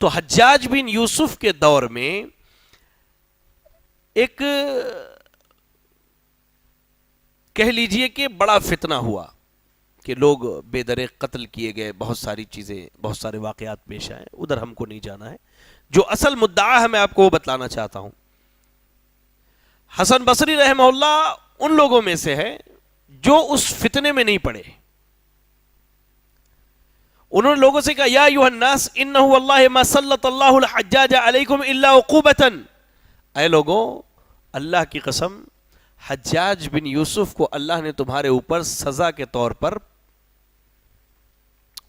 تو حجاج بن یوسف کے دور میں ایک کہہ لیجئے کہ بڑا فتنہ ہوا کہ لوگ بے درے قتل کیے گئے, بہت ساری چیزیں, بہت سارے واقعات پیش آئے. ادھر ہم کو نہیں جانا ہے, جو اصل مدعا ہے میں آپ کو وہ بتلانا چاہتا ہوں. حسن بصری رحمہ اللہ ان لوگوں میں سے ہے جو اس فتنے میں نہیں پڑے. انہوں نے لوگوں سے کہا یا ایھا الناس انہ واللہ ما سلط اللہ الحجاج علیکم الا عقوبۃ, اے لوگوں اللہ کی قسم حجاج بن یوسف کو اللہ نے تمہارے اوپر سزا کے طور پر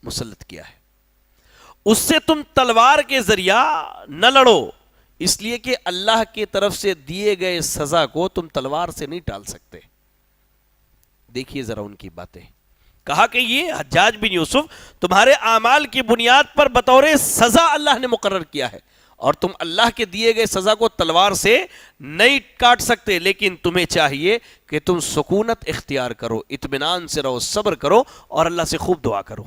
مسلط کیا ہے. اس سے تم تلوار کے ذریعہ نہ لڑو, اس لیے کہ اللہ کی طرف سے دیے گئے سزا کو تم تلوار سے نہیں ٹال سکتے. دیکھیے ذرا ان کی باتیں. کہا کہ یہ حجاج بن یوسف تمہارے اعمال کی بنیاد پر بطور سزا اللہ نے مقرر کیا ہے, اور تم اللہ کے دیے گئے سزا کو تلوار سے نہیں کاٹ سکتے, لیکن تمہیں چاہیے کہ تم سکونت اختیار کرو, اطمینان سے رہو, صبر کرو اور اللہ سے خوب دعا کرو.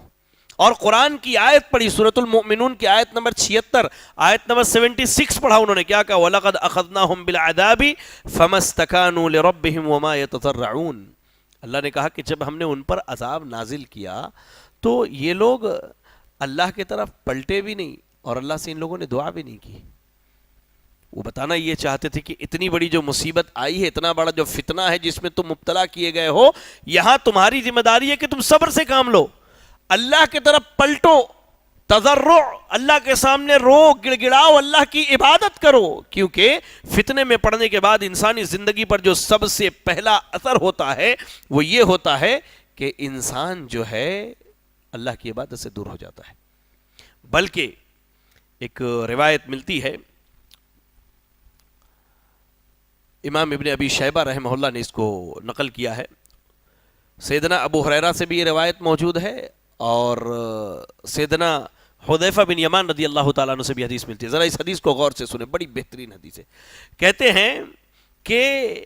اور قرآن کی آیت پڑھی, سورۃ المؤمنون کی آیت نمبر 76, آیت نمبر 76 پڑھا انہوں نے. کیا کہا وَلَقَدْ أَخَذْنَاهُمْ بِالْعَذَابِ فَمَا اسْتَكَانُوا لِرَبِّهِمْ وَمَا يَتَضَرَّعُونَ. اللہ نے کہا کہ جب ہم نے ان پر عذاب نازل کیا تو یہ لوگ اللہ کی طرف پلٹے بھی نہیں اور اللہ سے ان لوگوں نے دعا بھی نہیں کی. وہ بتانا یہ چاہتے تھے کہ اتنی بڑی جو مصیبت آئی ہے, اتنا بڑا جو فتنہ ہے جس میں تم مبتلا کیے گئے ہو, یہاں تمہاری ذمہ داری ہے کہ تم صبر سے کام لو, اللہ کی طرف پلٹو, تضرع, اللہ کے سامنے رو, گڑ گڑاؤ, اللہ کی عبادت کرو. کیونکہ فتنے میں پڑنے کے بعد انسانی زندگی پر جو سب سے پہلا اثر ہوتا ہے وہ یہ ہوتا ہے کہ انسان جو ہے اللہ کی عبادت سے دور ہو جاتا ہے. بلکہ ایک روایت ملتی ہے, امام ابن ابی شیبہ رحمہ اللہ نے اس کو نقل کیا ہے. سیدنا ابو ہریرہ سے بھی یہ روایت موجود ہے اور سیدنا حذیفہ بن یمان رضی اللہ تعالیٰ عنہ سے بھی حدیث ملتی ہے. ذرا اس حدیث کو غور سے سنیں, بڑی بہترین حدیث ہے. کہتے ہیں کہ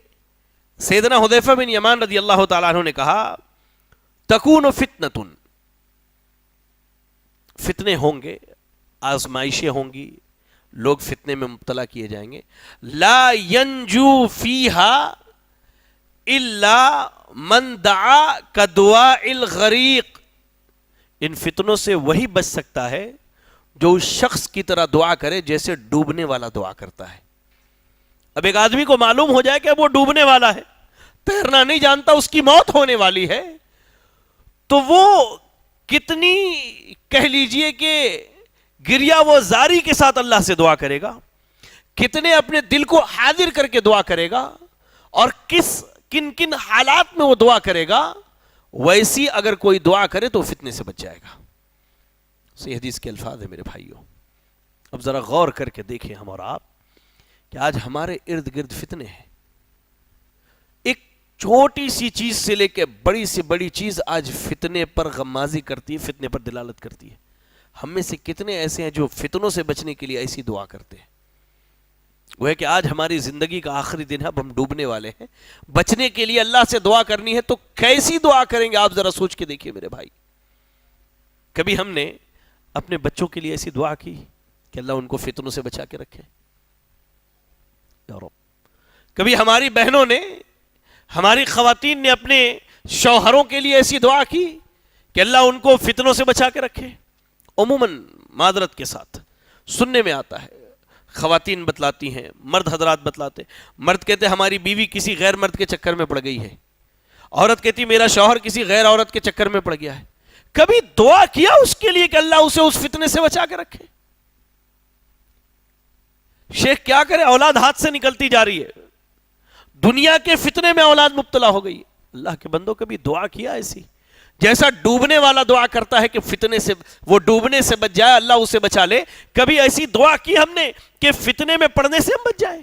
سیدنا حذیفہ بن یمان رضی اللہ تعالیٰ عنہ نے کہا تکون فتنۃ, فتنے ہوں گے, آزمائشیں ہوں گی, لوگ فتنے میں مبتلا کیے جائیں گے. لا ینجو فیہا الا من دعا کدعاء الغریق, ان فتنوں سے وہی بچ سکتا ہے جو اس شخص کی طرح دعا کرے جیسے ڈوبنے والا دعا کرتا ہے. اب ایک آدمی کو معلوم ہو جائے کہ وہ ڈوبنے والا ہے, تیرنا نہیں جانتا, اس کی موت ہونے والی ہے, تو وہ کتنی کہہ لیجئے کہ گریا وہ زاری کے ساتھ اللہ سے دعا کرے گا, کتنے اپنے دل کو حاضر کر کے دعا کرے گا, اور کن کن حالات میں وہ دعا کرے گا, ویسی اگر کوئی دعا کرے تو فتنے سے بچ جائے گا. صحیح حدیث کے الفاظ ہیں میرے بھائیوں. اب ذرا غور کر کے دیکھیں ہم اور آپ کہ آج ہمارے ارد گرد فتنے ہیں. ایک چھوٹی سی چیز سے لے کے بڑی سے بڑی چیز آج فتنے پر غمازی کرتی ہے, فتنے پر دلالت کرتی ہے. ہم میں سے کتنے ایسے ہیں جو فتنوں سے بچنے کے لیے ایسی دعا کرتے ہیں. وہ ہے کہ آج ہماری زندگی کا آخری دن ہے, اب ہم ڈوبنے والے ہیں, بچنے کے لیے اللہ سے دعا کرنی ہے, تو کیسی دعا کریں گے آپ ذرا سوچ کے دیکھیے میرے بھائی. کبھی ہم نے اپنے بچوں کے لیے ایسی دعا کی کہ اللہ ان کو فتنوں سے بچا کے رکھے؟ یا رب. کبھی ہماری بہنوں نے, ہماری خواتین نے اپنے شوہروں کے لیے ایسی دعا کی کہ اللہ ان کو فتنوں سے بچا کے رکھے؟ عموماً معذرت کے ساتھ سننے میں آتا ہے, خواتین بتلاتی ہیں, مرد حضرات بتلاتے ہیں, مرد کہتے ہیں ہماری بیوی کسی غیر مرد کے چکر میں پڑ گئی ہے, عورت کہتی میرا شوہر کسی غیر عورت کے چکر میں پڑ گیا ہے. کبھی دعا کیا اس کے لیے کہ اللہ اسے اس فتنے سے بچا کے رکھے؟ شیخ کیا کرے, اولاد ہاتھ سے نکلتی جا رہی ہے, دنیا کے فتنے میں اولاد مبتلا ہو گئی. اللہ کے بندوں کبھی دعا کیا ایسی جیسا ڈوبنے والا دعا کرتا ہے کہ فتنے سے وہ ڈوبنے سے بچ جائے, اللہ اسے بچا لے؟ کبھی ایسی دعا کی ہم نے کہ فتنے میں پڑنے سے ہم بچ جائیں؟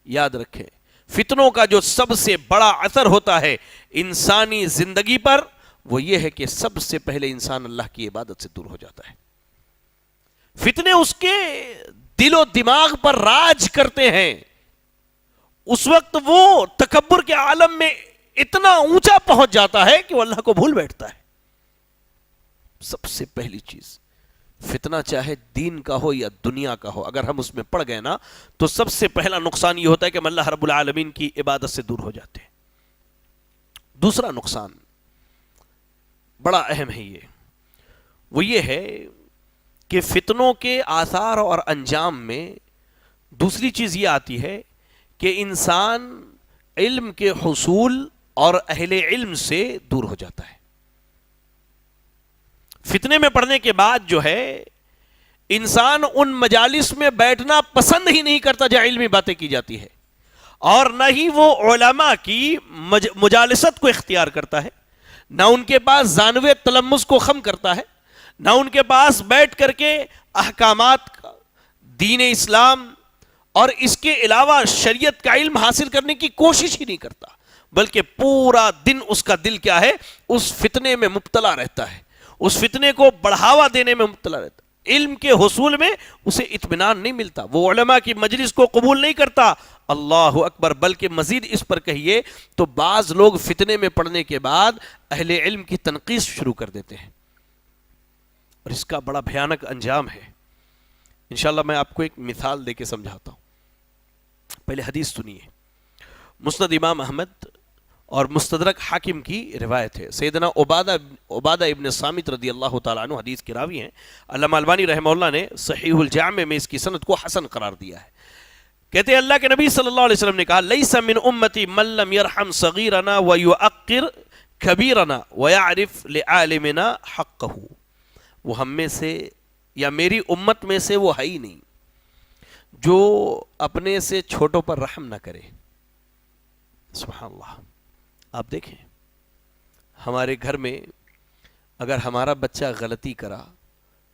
یاد رکھیں, فتنوں کا جو سب سے بڑا اثر ہوتا ہے انسانی زندگی پر, وہ یہ ہے کہ سب سے پہلے انسان اللہ کی عبادت سے دور ہو جاتا ہے. فتنے اس کے دل و دماغ پر راج کرتے ہیں. اس وقت وہ تکبر کے عالم میں اتنا اونچا پہنچ جاتا ہے کہ وہ اللہ کو بھول بیٹھتا ہے. سب سے پہلی چیز, فتنہ چاہے دین کا ہو یا دنیا کا ہو, اگر ہم اس میں پڑ گئے نا تو سب سے پہلا نقصان یہ ہوتا ہے کہ ہم اللہ رب العالمین کی عبادت سے دور ہو جاتے ہیں. دوسرا نقصان بڑا اہم ہے, وہ یہ ہے کہ فتنوں کے آثار اور انجام میں دوسری چیز یہ آتی ہے کہ انسان علم کے حصول اور اہل علم سے دور ہو جاتا ہے. فتنے میں پڑنے کے بعد جو ہے انسان ان مجالس میں بیٹھنا پسند ہی نہیں کرتا جہاں علمی باتیں کی جاتی ہے, اور نہ ہی وہ علماء کی مجالست کو اختیار کرتا ہے, نہ ان کے پاس زانوے تلمس کو خم کرتا ہے, نہ ان کے پاس بیٹھ کر کے احکامات کا, دین اسلام اور اس کے علاوہ شریعت کا علم حاصل کرنے کی کوشش ہی نہیں کرتا, بلکہ پورا دن اس کا دل کیا ہے, اس فتنے میں مبتلا رہتا ہے, اس فتنے کو بڑھاوا دینے میں مبتلا رہتا ہے. علم کے حصول میں اسے اطمینان نہیں ملتا, وہ علماء کی مجلس کو قبول نہیں کرتا. اللہ اکبر. بلکہ مزید اس پر کہیے تو بعض لوگ فتنے میں پڑنے کے بعد اہل علم کی تنقید شروع کر دیتے ہیں, اور اس کا بڑا بھیانک انجام ہے. انشاءاللہ میں آپ کو ایک مثال دے کے سمجھاتا ہوں. پہلے حدیث سنیے. مسند امام احمد اور مستدرک حاکم کی روایت ہے. سیدنا عبادہ ابن صامت رضی اللہ تعالیٰ عنہ حدیث کے راوی ہیں. علامہ البانی رحمہ اللہ نے صحیح الجامع میں اس کی سند کو حسن قرار دیا ہے. کہتے ہیں اللہ کے نبی صلی اللہ علیہ وسلم نے کہا لیس من امتی من لم یرحم صغیرنا ویعقر کبیرنا ویعرف لعالمنا حقہ. وہ ہم میں سے یا میری امت میں سے وہ ہے ہی نہیں جو اپنے سے چھوٹوں پر رحم نہ کرے. سبحان اللہ. آپ دیکھیں ہمارے گھر میں اگر ہمارا بچہ غلطی کرا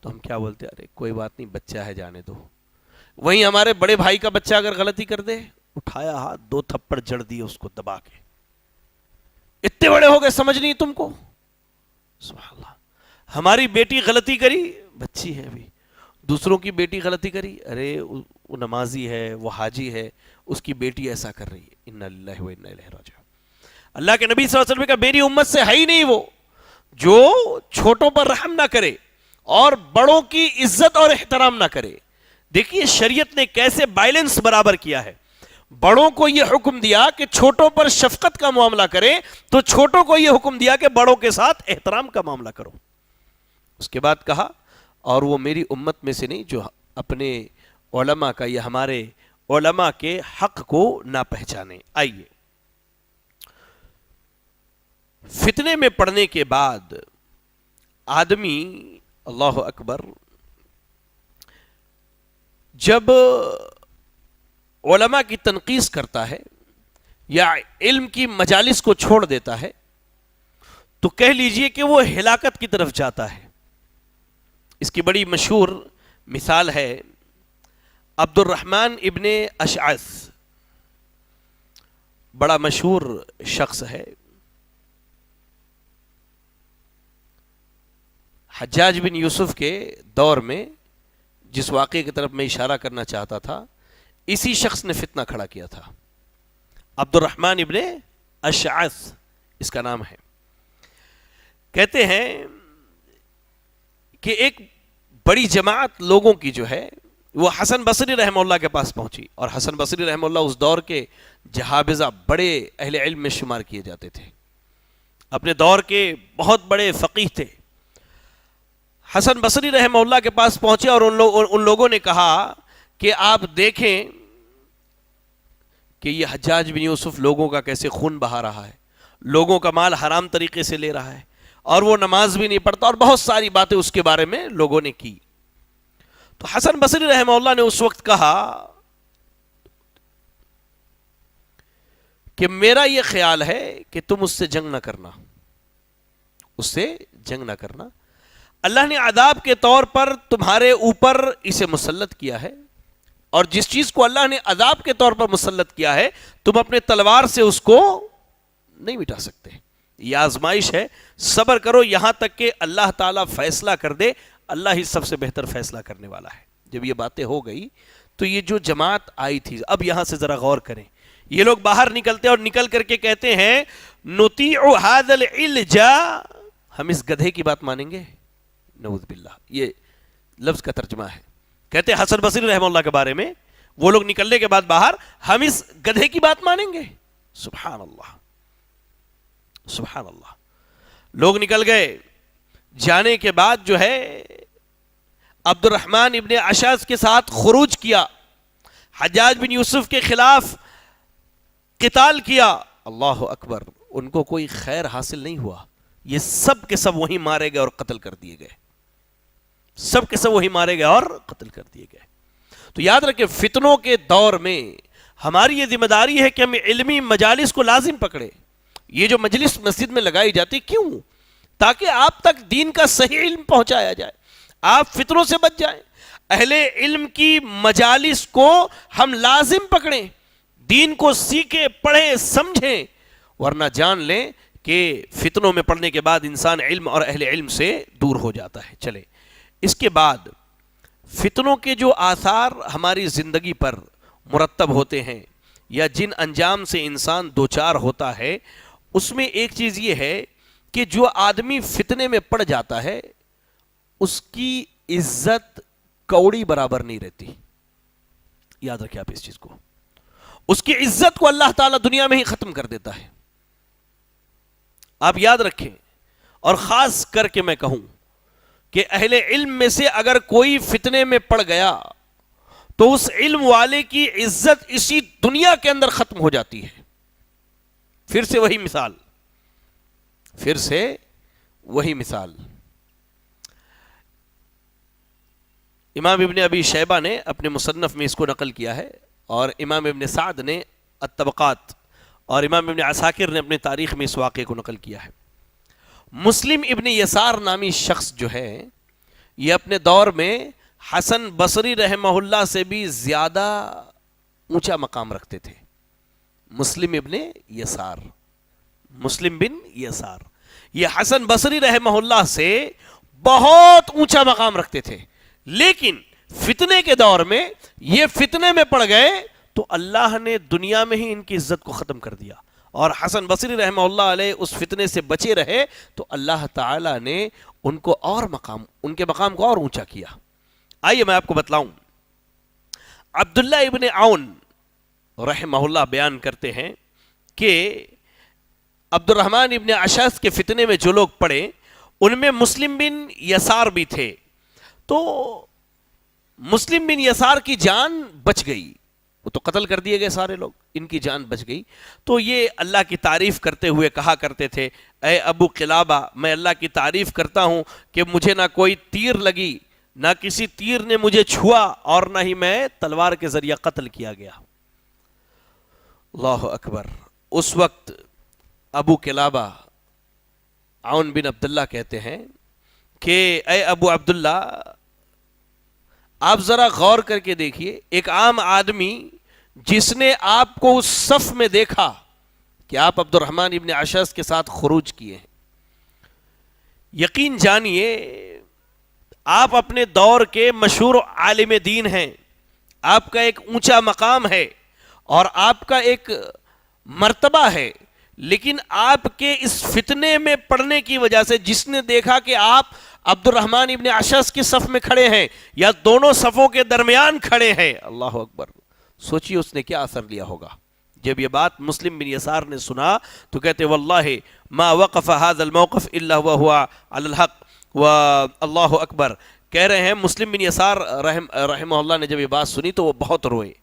تو ہم کیا بولتے ہیں, ارے کوئی بات نہیں بچہ ہے جانے دو. وہیں ہمارے بڑے بھائی کا بچہ اگر غلطی کر دے, اٹھایا ہاتھ 2 تھپڑ جڑ دیے اس کو دبا کے, اتنے بڑے ہو گئے سمجھ نہیں تم کو. سبحان اللہ. ہماری بیٹی غلطی کری، بچی ہے ابھی، دوسروں کی بیٹی غلطی کری، ارے وہ نمازی ہے، وہ حاجی ہے، اس کی بیٹی ایسا کر رہی ہے، انا للہ و انا الیہ راجعون۔ اللہ کے نبی صلی اللہ علیہ وسلم نے کہا میری امت سے ہے ہی نہیں وہ جو چھوٹوں پر رحم نہ کرے اور بڑوں کی عزت اور احترام نہ کرے۔ دیکھیے شریعت نے کیسے بیلنس برابر کیا ہے، بڑوں کو یہ حکم دیا کہ چھوٹوں پر شفقت کا معاملہ کرے، تو چھوٹوں کو یہ حکم دیا کہ بڑوں کے ساتھ احترام کا معاملہ کرو۔ اس کے بعد کہا اور وہ میری امت میں سے نہیں جو اپنے علماء کا یا ہمارے علماء کے حق کو نہ پہچانے۔ آئیے فتنے میں پڑنے کے بعد آدمی، اللہ اکبر، جب علماء کی تنقیص کرتا ہے یا علم کی مجالس کو چھوڑ دیتا ہے تو کہہ لیجئے کہ وہ ہلاکت کی طرف جاتا ہے۔ اس کی بڑی مشہور مثال ہے عبد الرحمن ابن اشعث، بڑا مشہور شخص ہے، حجاج بن یوسف کے دور میں، جس واقعے کی طرف میں اشارہ کرنا چاہتا تھا اسی شخص نے فتنہ کھڑا کیا تھا۔ عبد الرحمن ابن اشعث اس کا نام ہے۔ کہتے ہیں کہ ایک بڑی جماعت لوگوں کی جو ہے وہ حسن بصری رحمہ اللہ کے پاس پہنچی، اور حسن بصری رحمہ اللہ اس دور کے جہابذہ بڑے اہل علم میں شمار کیے جاتے تھے، اپنے دور کے بہت بڑے فقیہ تھے۔ حسن بصری رحمہ اللہ کے پاس پہنچے اور ان لوگوں نے کہا کہ آپ دیکھیں کہ یہ حجاج بن یوسف لوگوں کا کیسے خون بہا رہا ہے، لوگوں کا مال حرام طریقے سے لے رہا ہے، اور وہ نماز بھی نہیں پڑھتا، اور بہت ساری باتیں اس کے بارے میں لوگوں نے کی۔ تو حسن بصری رحمہ اللہ نے اس وقت کہا کہ میرا یہ خیال ہے کہ تم اس سے جنگ نہ کرنا، اس سے جنگ نہ کرنا، اللہ نے عذاب کے طور پر تمہارے اوپر اسے مسلط کیا ہے، اور جس چیز کو اللہ نے عذاب کے طور پر مسلط کیا ہے تم اپنے تلوار سے اس کو نہیں مٹا سکتے، یہ آزمائش ہے، صبر کرو یہاں تک کہ اللہ تعالیٰ فیصلہ کر دے، اللہ ہی سب سے بہتر فیصلہ کرنے والا ہے۔ جب یہ باتیں ہو گئی تو یہ جو جماعت آئی تھی، اب یہاں سے ذرا غور کریں، یہ لوگ باہر نکلتے اور نکل کر کے کہتے ہیں نطیع ھذا العلجا، ہم اس گدھے کی بات مانیں گے، نعوذ باللہ، یہ لفظ کا ترجمہ ہے۔ کہتے ہیں حسن بصری رحمہ اللہ کے بارے میں، وہ لوگ نکلنے کے بعد باہر، ہم اس گدھے کی بات مانیں گے۔ سبحان اللہ، سبحان اللہ۔ لوگ نکل گئے، جانے کے بعد جو ہے عبد الرحمن ابن اشعث کے ساتھ خروج کیا، حجاج بن یوسف کے خلاف قتال کیا۔ اللہ اکبر، ان کو کوئی خیر حاصل نہیں ہوا، یہ سب کے سب وہیں مارے گئے اور قتل کر دیے گئے، سب کے سب وہیں مارے گئے اور قتل کر دیے گئے۔ تو یاد رکھیں فتنوں کے دور میں ہماری یہ ذمہ داری ہے کہ ہم علمی مجالس کو لازم پکڑے۔ یہ جو مجلس مسجد میں لگائی جاتی کیوں؟ تاکہ آپ تک دین کا صحیح علم پہنچایا جائے، آپ فتنوں سے بچ جائیں۔ اہل علم کی مجالس کو ہم لازم پکڑیں، دین کو سیکھیں، پڑھیں، سمجھیں، ورنہ جان لیں کہ فتنوں میں پڑھنے کے بعد انسان علم اور اہل علم سے دور ہو جاتا ہے۔ چلے اس کے بعد فتنوں کے جو آثار ہماری زندگی پر مرتب ہوتے ہیں یا جن انجام سے انسان دوچار ہوتا ہے، اس میں ایک چیز یہ ہے کہ جو آدمی فتنے میں پڑ جاتا ہے اس کی عزت کوڑی برابر نہیں رہتی۔ یاد رکھیں آپ اس چیز کو، اس کی عزت کو اللہ تعالیٰ دنیا میں ہی ختم کر دیتا ہے۔ آپ یاد رکھیں، اور خاص کر کے میں کہوں کہ اہل علم میں سے اگر کوئی فتنے میں پڑ گیا تو اس علم والے کی عزت اسی دنیا کے اندر ختم ہو جاتی ہے۔ پھر سے وہی مثال، پھر سے وہی مثال، امام ابن ابی شیبہ نے اپنے مصنف میں اس کو نقل کیا ہے، اور امام ابن سعد نے الطبقات، اور امام ابن عساکر نے اپنے تاریخ میں اس واقعے کو نقل کیا ہے۔ مسلم ابن یسار نامی شخص جو ہے یہ اپنے دور میں حسن بصری رحمہ اللہ سے بھی زیادہ اونچا مقام رکھتے تھے۔ مسلم ابن یسار، مسلم بن یسار، یہ حسن بصری رحمہ اللہ سے بہت اونچا مقام رکھتے تھے، لیکن فتنے کے دور میں یہ فتنے میں پڑ گئے تو اللہ نے دنیا میں ہی ان کی عزت کو ختم کر دیا، اور حسن بصری رحمہ اللہ علیہ اس فتنے سے بچے رہے تو اللہ تعالی نے ان کو اور مقام، ان کے مقام کو اور اونچا کیا۔ آئیے میں آپ کو بتلاؤں، عبداللہ ابن عون رحمہ اللہ بیان کرتے ہیں کہ عبد الرحمن ابن اشعث کے فتنے میں جو لوگ پڑے ان میں مسلم بن یسار بھی تھے، تو مسلم بن یسار کی جان بچ گئی، وہ تو قتل کر دیے گئے سارے لوگ، ان کی جان بچ گئی۔ تو یہ اللہ کی تعریف کرتے ہوئے کہا کرتے تھے، اے ابو قلابہ، میں اللہ کی تعریف کرتا ہوں کہ مجھے نہ کوئی تیر لگی، نہ کسی تیر نے مجھے چھوا، اور نہ ہی میں تلوار کے ذریعہ قتل کیا گیا۔ اللہ اکبر۔ اس وقت ابو قلابہ عون بن عبداللہ کہتے ہیں کہ اے ابو عبداللہ، آپ ذرا غور کر کے دیکھیے، ایک عام آدمی جس نے آپ کو اس صف میں دیکھا کہ آپ عبد الرحمن ابن اشعث کے ساتھ خروج کیے ہیں، یقین جانیے آپ اپنے دور کے مشہور عالم دین ہیں، آپ کا ایک اونچا مقام ہے اور آپ کا ایک مرتبہ ہے، لیکن آپ کے اس فتنے میں پڑنے کی وجہ سے جس نے دیکھا کہ آپ عبد الرحمن ابن اشعث کی صف میں کھڑے ہیں یا دونوں صفوں کے درمیان کھڑے ہیں، اللہ اکبر، سوچیے اس نے کیا اثر لیا ہوگا۔ جب یہ بات مسلم بن یسار نے سنا تو کہتے واللہ ما وقف هذا الموقف الا وهو على الحق واللہ اکبر۔ کہہ رہے ہیں مسلم بن یسار رحمہ اللہ نے جب یہ بات سنی تو وہ بہت روئے،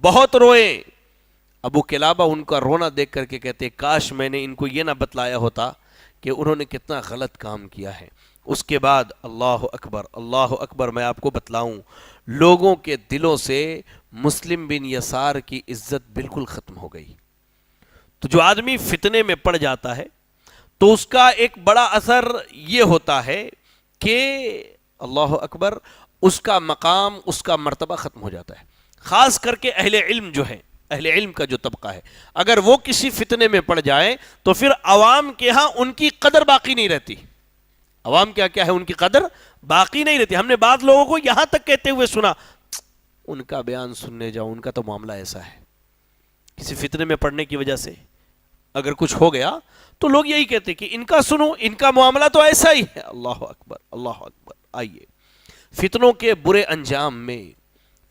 بہت روئے۔ ابو قلابہ ان کا رونا دیکھ کر کے کہتے کاش میں نے ان کو یہ نہ بتلایا ہوتا کہ انہوں نے کتنا غلط کام کیا ہے۔ اس کے بعد اللہ اکبر، اللہ اکبر، میں آپ کو بتلاؤں لوگوں کے دلوں سے مسلم بن یسار کی عزت بالکل ختم ہو گئی۔ تو جو آدمی فتنے میں پڑ جاتا ہے تو اس کا ایک بڑا اثر یہ ہوتا ہے کہ اللہ اکبر، اس کا مقام، اس کا مرتبہ ختم ہو جاتا ہے۔ خاص کر کے اہل علم جو ہے، اہل علم کا جو طبقہ ہے، اگر وہ کسی فتنے میں پڑ جائیں تو پھر عوام کے ہاں ان کی قدر باقی نہیں رہتی۔ عوام کیا ہے، ان کی قدر باقی نہیں رہتی۔ ہم نے بعض لوگوں کو یہاں تک کہتے ہوئے سنا، ان کا بیان سننے جاؤ، ان کا تو معاملہ ایسا ہے۔ کسی فتنے میں پڑنے کی وجہ سے اگر کچھ ہو گیا تو لوگ یہی کہتے کہ ان کا سنو، ان کا معاملہ تو ایسا ہی ہے۔ اللہ اکبر، اللہ اکبر۔ آئیے، فتنوں کے برے انجام میں،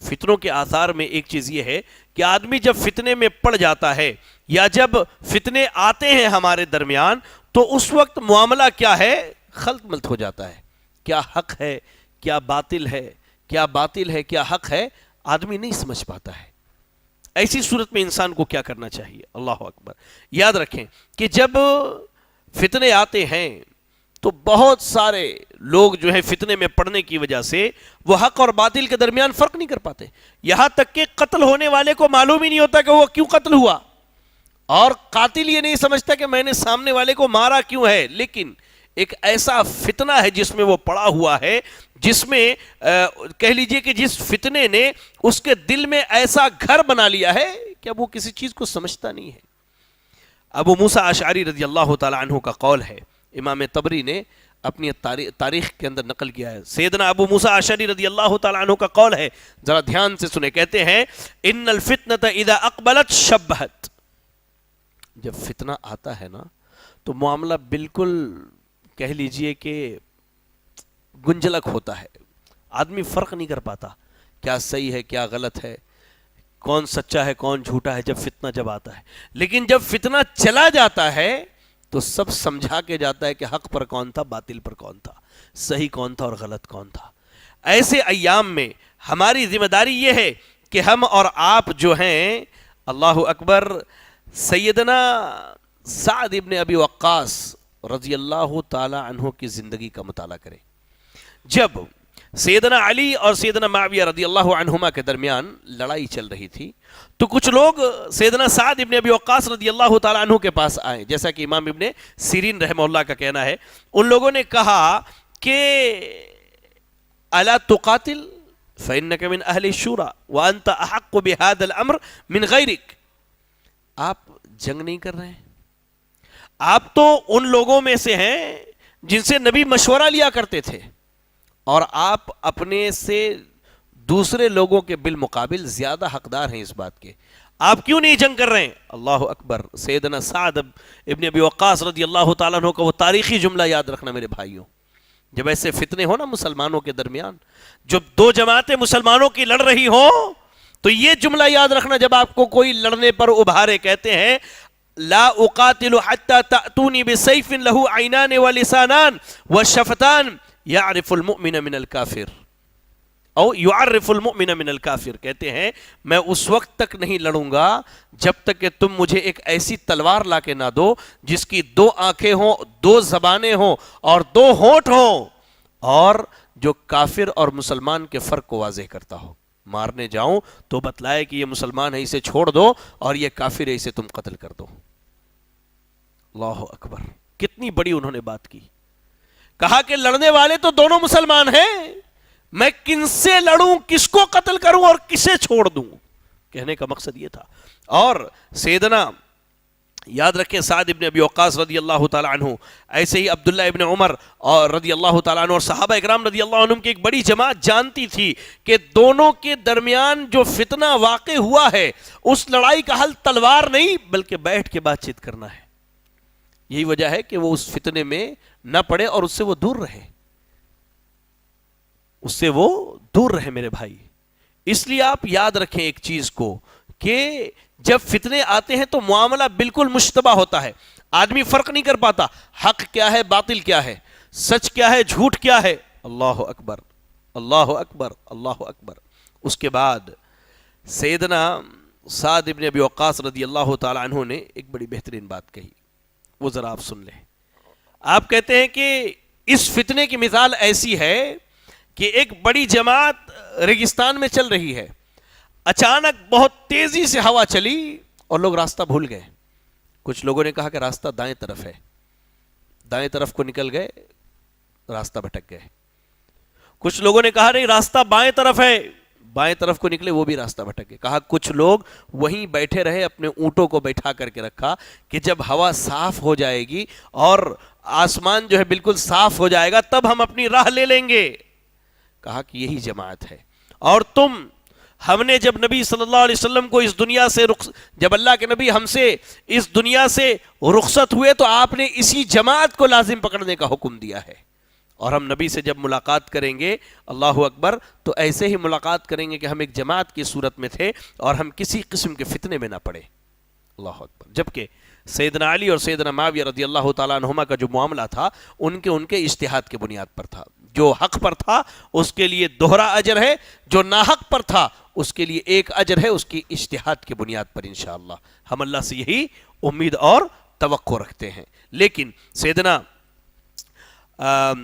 فتنوں کے آثار میں ایک چیز یہ ہے کہ آدمی جب فتنے میں پڑ جاتا ہے یا جب فتنے آتے ہیں ہمارے درمیان تو اس وقت معاملہ کیا ہے، خلط ملط ہو جاتا ہے۔ کیا حق ہے، کیا باطل ہے، کیا باطل ہے، کیا حق ہے، آدمی نہیں سمجھ پاتا ہے۔ ایسی صورت میں انسان کو کیا کرنا چاہیے؟ اللہ اکبر۔ یاد رکھیں کہ جب فتنے آتے ہیں تو بہت سارے لوگ جو ہیں فتنے میں پڑنے کی وجہ سے وہ حق اور باطل کے درمیان فرق نہیں کر پاتے، یہاں تک کہ قتل ہونے والے کو معلوم ہی نہیں ہوتا کہ وہ کیوں قتل ہوا، اور قاتل یہ نہیں سمجھتا کہ میں نے سامنے والے کو مارا کیوں ہے، لیکن ایک ایسا فتنہ ہے جس میں وہ پڑا ہوا ہے، جس میں کہہ لیجئے کہ جس فتنے نے اس کے دل میں ایسا گھر بنا لیا ہے کہ اب وہ کسی چیز کو سمجھتا نہیں ہے۔ ابو موسیٰ اشعری رضی اللہ تعالی عنہ کا قول ہے، امام طبری نے اپنی تاریخ کے اندر نقل کیا ہے، سیدنا ابو موسیٰ اشعری رضی اللہ تعالی عنہ کا قول ہے، ذرا دھیان سے سنیں۔ کہتے ہیں ان الفتنۃ اذا اقبلت شبہت، جب فتنہ آتا ہے نا تو معاملہ بالکل کہہ لیجئے کہ گنجلک ہوتا ہے، آدمی فرق نہیں کر پاتا کیا صحیح ہے کیا غلط ہے، کون سچا ہے کون جھوٹا ہے، جب فتنہ جب آتا ہے۔ لیکن جب فتنہ چلا جاتا ہے تو سب سمجھا کے جاتا ہے کہ حق پر کون تھا، باطل پر کون تھا، صحیح کون تھا اور غلط کون تھا۔ ایسے ایام میں ہماری ذمہ داری یہ ہے کہ ہم اور آپ جو ہیں، اللہ اکبر، سیدنا سعد ابن ابی وقاص رضی اللہ تعالی عنہ کی زندگی کا مطالعہ کریں۔ جب سیدنا علی اور سیدنا معاویہ رضی اللہ عنہما کے درمیان لڑائی چل رہی تھی تو کچھ لوگ سیدنا سعد ابن ابی وقاص رضی اللہ تعالی عنہ کے پاس آئے، جیسا کہ امام ابن سیرین رحمہ اللہ کا کہنا ہے۔ ان لوگوں نے کہا کہ الا تقاتل فانک من اہل الشورى وانت احق بهذا الامر من غیرک، آپ جنگ نہیں کر رہے ہیں، آپ تو ان لوگوں میں سے ہیں جن سے نبی مشورہ لیا کرتے تھے، اور آپ اپنے سے دوسرے لوگوں کے بالمقابل زیادہ حقدار ہیں اس بات کے، آپ کیوں نہیں جنگ کر رہے ہیں؟ اللہ اکبر. سیدنا سعد ابن ابی وقاص رضی اللہ تعالیٰ عنہ کا وہ تاریخی جملہ یاد رکھنا میرے بھائیوں. جب ایسے فتنے ہو نا مسلمانوں کے درمیان، جب دو جماعتیں مسلمانوں کی لڑ رہی ہوں، تو یہ جملہ یاد رکھنا، جب آپ کو کوئی لڑنے پر ابھارے، کہتے ہیں لا اقاتل حتى تأتوني بسيف له عينان ولسانان وشفتان يعرف المؤمن من الكافر، او يعرف المؤمن من الكافر. کہتے ہیں میں اس وقت تک نہیں لڑوں گا جب تک کہ تم مجھے ایک ایسی تلوار لا کے نہ دو جس کی دو آنکھیں ہوں، دو زبانیں ہوں اور دو ہونٹ ہوں، اور جو کافر اور مسلمان کے فرق کو واضح کرتا ہو. مارنے جاؤں تو بتلائے کہ یہ مسلمان ہے اسے چھوڑ دو، اور یہ کافر ہے اسے تم قتل کر دو. اللہ اکبر. کتنی بڑی انہوں نے بات کی. کہا کہ لڑنے والے تو دونوں مسلمان ہیں، میں کن سے لڑوں، کس کو قتل کروں اور کسے چھوڑ دوں. کہنے کا مقصد یہ تھا. اور سیدنا یاد رکھیں سعد ابن ابی وقاص رضی اللہ تعالیٰ عنہ، ایسے ہی عبداللہ ابن عمر اور رضی اللہ تعالیٰ عنہ اور صحابہ اکرام رضی اللہ عنہم کی ایک بڑی جماعت جانتی تھی کہ دونوں کے درمیان جو فتنہ واقع ہوا ہے، اس لڑائی کا حل تلوار نہیں بلکہ بیٹھ کے بات چیت کرنا ہے. یہی وجہ ہے کہ وہ اس فتنے میں نہ پڑے اور اس سے وہ دور رہے، اس سے وہ دور رہے میرے بھائی. اس لیے آپ یاد رکھیں ایک چیز کو کہ جب فتنے آتے ہیں تو معاملہ بالکل مشتبہ ہوتا ہے، آدمی فرق نہیں کر پاتا حق کیا ہے، باطل کیا ہے، سچ کیا ہے، جھوٹ کیا ہے. اللہ اکبر، اللہ اکبر، اللہ اکبر. اس کے بعد سیدنا سعد ابن ابی وقاص رضی اللہ تعالی عنہ نے ایک بڑی بہترین بات کہی، وہ ذرا آپ سن لیں. آپ کہتے ہیں کہ اس فتنے کی مثال ایسی ہے کہ ایک بڑی جماعت ریگستان میں چل رہی ہے، اچانک بہت تیزی سے ہوا چلی اور لوگ راستہ بھول گئے. کچھ لوگوں نے کہا کہ راستہ دائیں طرف ہے، دائیں طرف کو نکل گئے، راستہ بھٹک گئے. کچھ لوگوں نے کہا نہیں راستہ بائیں طرف ہے، بائیں طرف کو نکلے، وہ بھی راستہ بھٹک گئے. کہا کچھ لوگ وہیں بیٹھے رہے، اپنے اونٹوں کو بیٹھا کر کے رکھا کہ جب ہوا صاف ہو جائے گی اور آسمان جو ہے بالکل صاف ہو جائے گا تب ہم اپنی راہ لے لیں گے. کہا کہ یہی جماعت ہے. اور تم، ہم نے جب نبی صلی اللہ علیہ وسلم کو اس دنیا سے جب اللہ کے نبی ہم سے اس دنیا سے رخصت ہوئے تو آپ نے اسی جماعت کو لازم پکڑنے کا حکم دیا ہے، اور ہم نبی سے جب ملاقات کریں گے اللہ اکبر تو ایسے ہی ملاقات کریں گے کہ ہم ایک جماعت کی صورت میں تھے اور ہم کسی قسم کے فتنے میں نہ پڑے. اللہ اکبر. جبکہ سیدنا علی اور سیدنا معاویہ رضی اللہ تعالیٰ عنہما کا جو معاملہ تھا ان کے اجتہاد کے بنیاد پر تھا. جو حق پر تھا اس کے لیے دوہرا اجر ہے، جو ناحق پر تھا اس کے لیے ایک اجر ہے، اس کی اجتہاد کی بنیاد پر انشاءاللہ. ہم اللہ سے یہی امید اور توقع رکھتے ہیں. لیکن سیدنا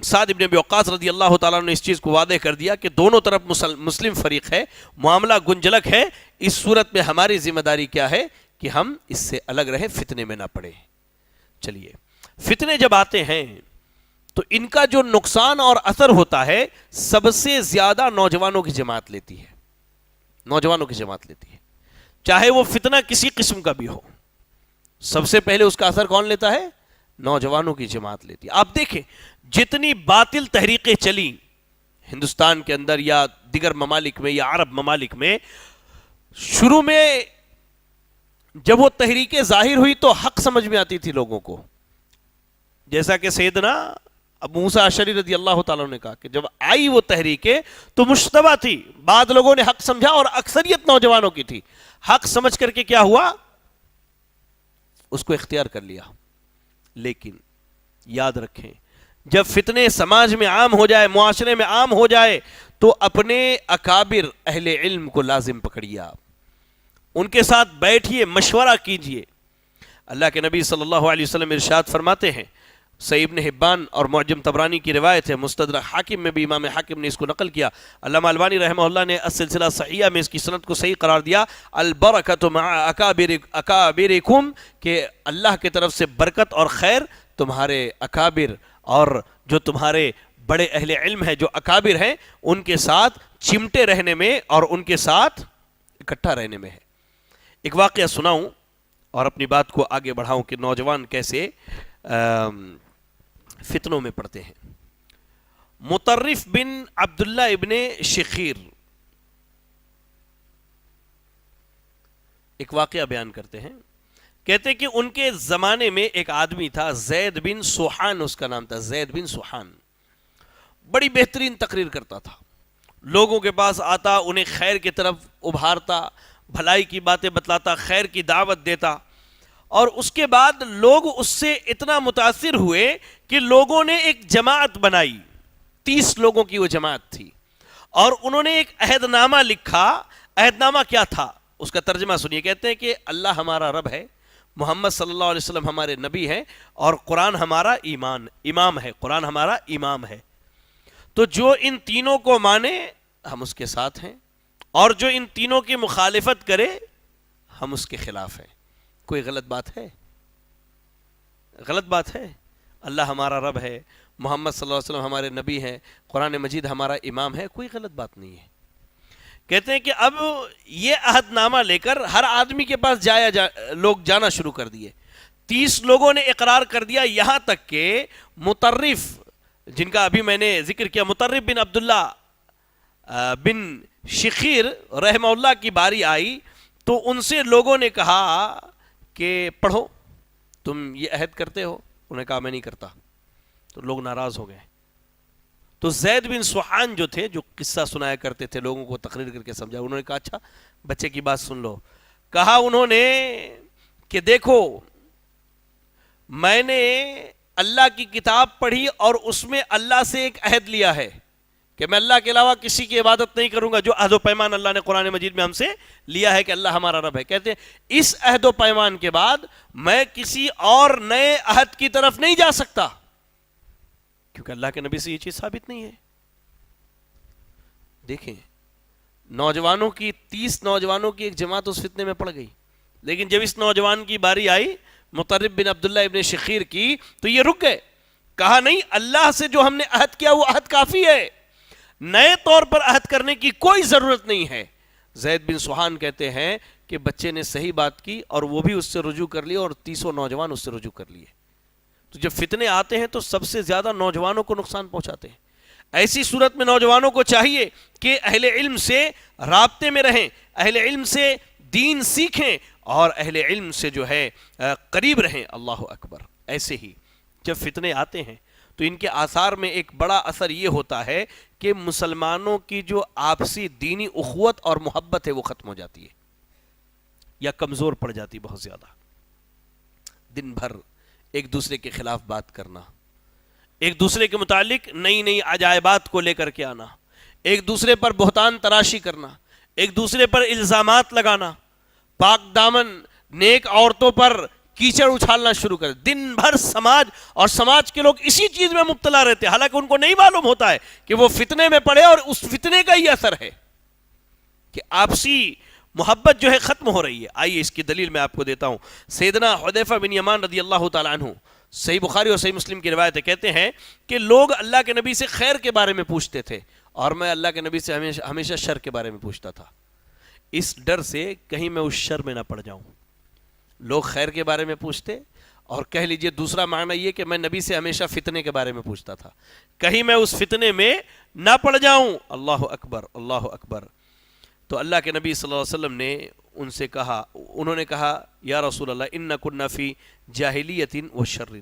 سعد ابن ابی وقاص رضی اللہ تعالیٰ نے اس چیز کو واضح کر دیا کہ دونوں طرف مسلم فریق ہے، معاملہ گنجلک ہے. اس صورت میں ہماری ذمہ داری کیا ہے کہ ہم اس سے الگ رہیں، فتنے میں نہ پڑیں. چلیے، فتنے جب آتے ہیں تو ان کا جو نقصان اور اثر ہوتا ہے سب سے زیادہ نوجوانوں کی جماعت لیتی ہے. نوجوانوں کی جماعت لیتی ہے، چاہے وہ فتنہ کسی قسم کا بھی ہو. سب سے پہلے اس کا اثر کون لیتا ہے؟ نوجوانوں کی جماعت لیتی ہے. آپ دیکھیں جتنی باطل تحریکیں چلی ہندوستان کے اندر یا دیگر ممالک میں یا عرب ممالک میں، شروع میں جب وہ تحریکیں ظاہر ہوئی تو حق سمجھ میں آتی تھی لوگوں کو. جیسا کہ سیدنا ابو موسیٰ اشعری رضی اللہ تعالیٰ نے کہا کہ جب آئی وہ تحریکیں تو مشتبہ تھی، بعض لوگوں نے حق سمجھا اور اکثریت نوجوانوں کی تھی. حق سمجھ کر کے کیا ہوا؟ اس کو اختیار کر لیا. لیکن یاد رکھیں جب فتنے سماج میں عام ہو جائے، معاشرے میں عام ہو جائے تو اپنے اکابر اہل علم کو لازم پکڑیے، آپ ان کے ساتھ بیٹھیے، مشورہ کیجئے. اللہ کے نبی صلی اللہ علیہ وسلم ارشاد فرماتے ہیں، صحیح ابن حبان اور معجم طبرانی کی روایت ہے، مستدرک حاکم میں بھی امام حاکم نے اس کو نقل کیا. علامہ البانی رحمہ اللہ نے السلسلہ صحیحہ میں اس کی سند کو صحیح قرار دیا. البرکۃ مع اکابرکم، کہ اللہ کی طرف سے برکت اور خیر تمہارے اکابر اور جو تمہارے بڑے اہل علم ہیں، جو اکابر ہیں، ان کے ساتھ چمٹے رہنے میں اور ان کے ساتھ اکٹھا رہنے میں ہے. ایک واقعہ سناؤں اور اپنی بات کو آگے بڑھاؤں کہ نوجوان کیسے فتنوں میں پڑتے ہیں. مطرف بن عبداللہ ابن شخیر ایک واقعہ بیان کرتے ہیں. کہتے کہ ان کے زمانے میں ایک آدمی تھا، زید بن سوحان اس کا نام تھا. زید بن سوحان بڑی بہترین تقریر کرتا تھا، لوگوں کے پاس آتا، انہیں خیر کی طرف ابھارتا، بھلائی کی باتیں بتلاتا، خیر کی دعوت دیتا. اور اس کے بعد لوگ اس سے اتنا متاثر ہوئے کہ لوگوں نے ایک جماعت بنائی. 30 لوگوں کی وہ جماعت تھی، اور انہوں نے ایک عہد نامہ لکھا. عہد نامہ کیا تھا اس کا ترجمہ سنیے. کہتے ہیں کہ اللہ ہمارا رب ہے، محمد صلی اللہ علیہ وسلم ہمارے نبی ہیں، اور قرآن ہمارا امام ہے. قرآن ہمارا امام ہے. تو جو ان تینوں کو مانے ہم اس کے ساتھ ہیں، اور جو ان تینوں کی مخالفت کرے ہم اس کے خلاف ہیں. کوئی غلط بات ہے؟ غلط بات ہے؟ اللہ ہمارا رب ہے، محمد صلی اللہ علیہ وسلم ہمارے نبی ہیں، قرآن مجید ہمارا امام ہے، کوئی غلط بات نہیں ہے. کہتے ہیں کہ اب یہ عہد نامہ لے کر ہر آدمی کے پاس لوگ جانا شروع کر دیے. 30 لوگوں نے اقرار کر دیا، یہاں تک کہ مطرف، جن کا ابھی میں نے ذکر کیا، مطرف بن عبداللہ بن شخیر رحمہ اللہ کی باری آئی تو ان سے لوگوں نے کہا کہ پڑھو، تم یہ عہد کرتے ہو؟ انہوں نے کہا میں نہیں کرتا. تو لوگ ناراض ہو گئے. تو زید بن سوحان جو تھے، جو قصہ سنایا کرتے تھے، لوگوں کو تقریر کر کے سمجھا، انہوں نے کہا اچھا بچے کی بات سن لو. کہا انہوں نے کہ دیکھو، میں نے اللہ کی کتاب پڑھی اور اس میں اللہ سے ایک عہد لیا ہے کہ میں اللہ کے علاوہ کسی کی عبادت نہیں کروں گا، جو عہد و پیمان اللہ نے قرآن مجید میں ہم سے لیا ہے کہ اللہ ہمارا رب ہے. کہتے ہیں اس عہد و پیمان کے بعد میں کسی اور نئے عہد کی طرف نہیں جا سکتا، کیونکہ اللہ کے نبی سے یہ چیز ثابت نہیں ہے. دیکھیں، نوجوانوں کی 30 نوجوانوں کی ایک جماعت اس فتنے میں پڑ گئی، لیکن جب اس نوجوان کی باری آئی مطرف بن عبداللہ ابن شخیر کی تو یہ رک گئے. کہا نہیں، اللہ سے جو ہم نے عہد کیا وہ عہد کافی ہے، نئے طور پر عہد کرنے کی کوئی ضرورت نہیں ہے. زید بن سوحان کہتے ہیں کہ بچے نے صحیح بات کی اور وہ بھی اس سے رجوع کر لیا، اور 30 نوجوان اس سے رجوع کر لیے. تو جب فتنے آتے ہیں تو سب سے زیادہ نوجوانوں کو نقصان پہنچاتے ہیں. ایسی صورت میں نوجوانوں کو چاہیے کہ اہل علم سے رابطے میں رہیں، اہل علم سے دین سیکھیں، اور اہل علم سے جو ہے قریب رہیں. اللہ اکبر. ایسے ہی جب فتنے آتے ہیں تو ان کے آثار میں ایک بڑا اثر یہ ہوتا ہے کہ مسلمانوں کی جو آپسی دینی اخوت اور محبت ہے وہ ختم ہو جاتی ہے یا کمزور پڑ جاتی بہت زیادہ. دن بھر ایک دوسرے کے خلاف بات کرنا، ایک دوسرے کے متعلق نئی نئی عجائبات کو لے کر کے آنا، ایک دوسرے پر بہتان تراشی کرنا، ایک دوسرے پر الزامات لگانا، پاک دامن نیک عورتوں پر کیچڑ اچھالنا شروع کر. دن بھر سماج اور سماج کے لوگ اسی چیز میں مبتلا رہتے ہیں، حالانکہ ان کو نہیں معلوم ہوتا ہے کہ وہ فتنے میں پڑے اور اس فتنے کا ہی اثر ہے کہ آپسی محبت جو ہے ختم ہو رہی ہے. آئیے اس کی دلیل میں آپ کو دیتا ہوں. سیدنا حذیفہ بن یمان رضی اللہ تعالیٰ عنہ، صحیح بخاری اور صحیح مسلم کی روایت ہے، کہتے ہیں کہ لوگ اللہ کے نبی سے خیر کے بارے میں پوچھتے تھے اور میں اللہ کے نبی سے ہمیشہ شر کے بارے میں پوچھتا تھا، اس ڈر سے کہیں میں اس شر میں نہ پڑ جاؤں. لوگ خیر کے بارے میں پوچھتے، اور کہہ لیجئے دوسرا معنی یہ کہ میں نبی سے ہمیشہ فتنے کے بارے میں پوچھتا تھا، کہیں میں اس فتنے میں نہ پڑ جاؤں. اللہ اکبر، اللہ اکبر. تو اللہ کے نبی صلی اللہ علیہ وسلم نے ان سے کہا، انہوں نے کہا یا رسول اللہ ان کنا فی جاہلیت و شر.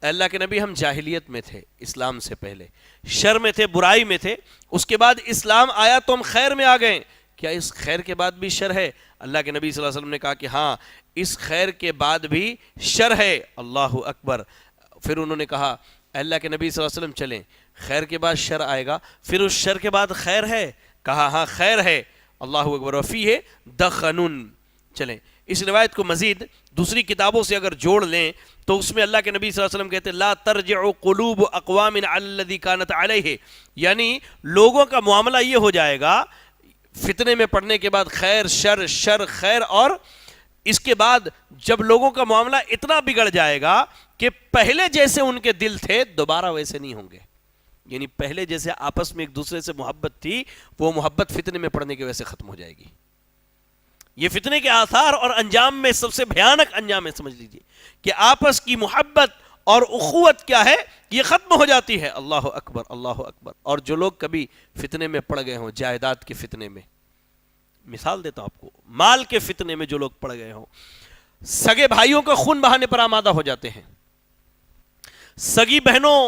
اللہ کے نبی ہم جاہلیت میں تھے، اسلام سے پہلے شر میں تھے، برائی میں تھے، اس کے بعد اسلام آیا تو ہم خیر میں آ گئے، کیا اس خیر کے بعد بھی شر ہے؟ اللہ کے نبی صلی اللہ علیہ وسلم نے کہا کہ ہاں، اس خیر کے بعد بھی شر ہے. اللہ اکبر. پھر انہوں نے کہا اللہ کے نبی صلی اللہ علیہ وسلم چلیں، خیر کے بعد شر آئے گا، پھر اس شر کے بعد خیر ہے؟ کہا ہاں خیر ہے. اللہ اکبر. وفیہ دخنن. چلیں اس روایت کو مزید دوسری کتابوں سے اگر جوڑ لیں تو اس میں اللہ کے نبی صلی اللہ علیہ وسلم کہتے ہیں لا ترجع قلوب اقوام علی الذی کانت علیہ، یعنی لوگوں کا معاملہ یہ ہو جائے گا فتنے میں پڑنے کے بعد خیر شر، شر خیر، اور اس کے بعد جب لوگوں کا معاملہ اتنا بگڑ جائے گا کہ پہلے جیسے ان کے دل تھے دوبارہ ویسے نہیں ہوں گے. یعنی پہلے جیسے آپس میں ایک دوسرے سے محبت تھی وہ محبت فتنے میں پڑنے کی وجہ سے ختم ہو جائے گی. یہ فتنے کے آثار اور انجام میں سب سے بھیانک انجام ہے، سمجھ لیجئے کہ آپس کی محبت اور اخوت کیا ہے یہ ختم ہو جاتی ہے. اللہ اکبر اللہ اکبر. اور جو لوگ کبھی فتنے میں پڑ گئے ہوں، جائیداد کے فتنے میں، مثال دیتا ہوں آپ کو، مال کے فتنے میں جو لوگ پڑ گئے ہوں، سگے بھائیوں کا خون بہانے پر آمادہ ہو جاتے ہیں، سگی بہنوں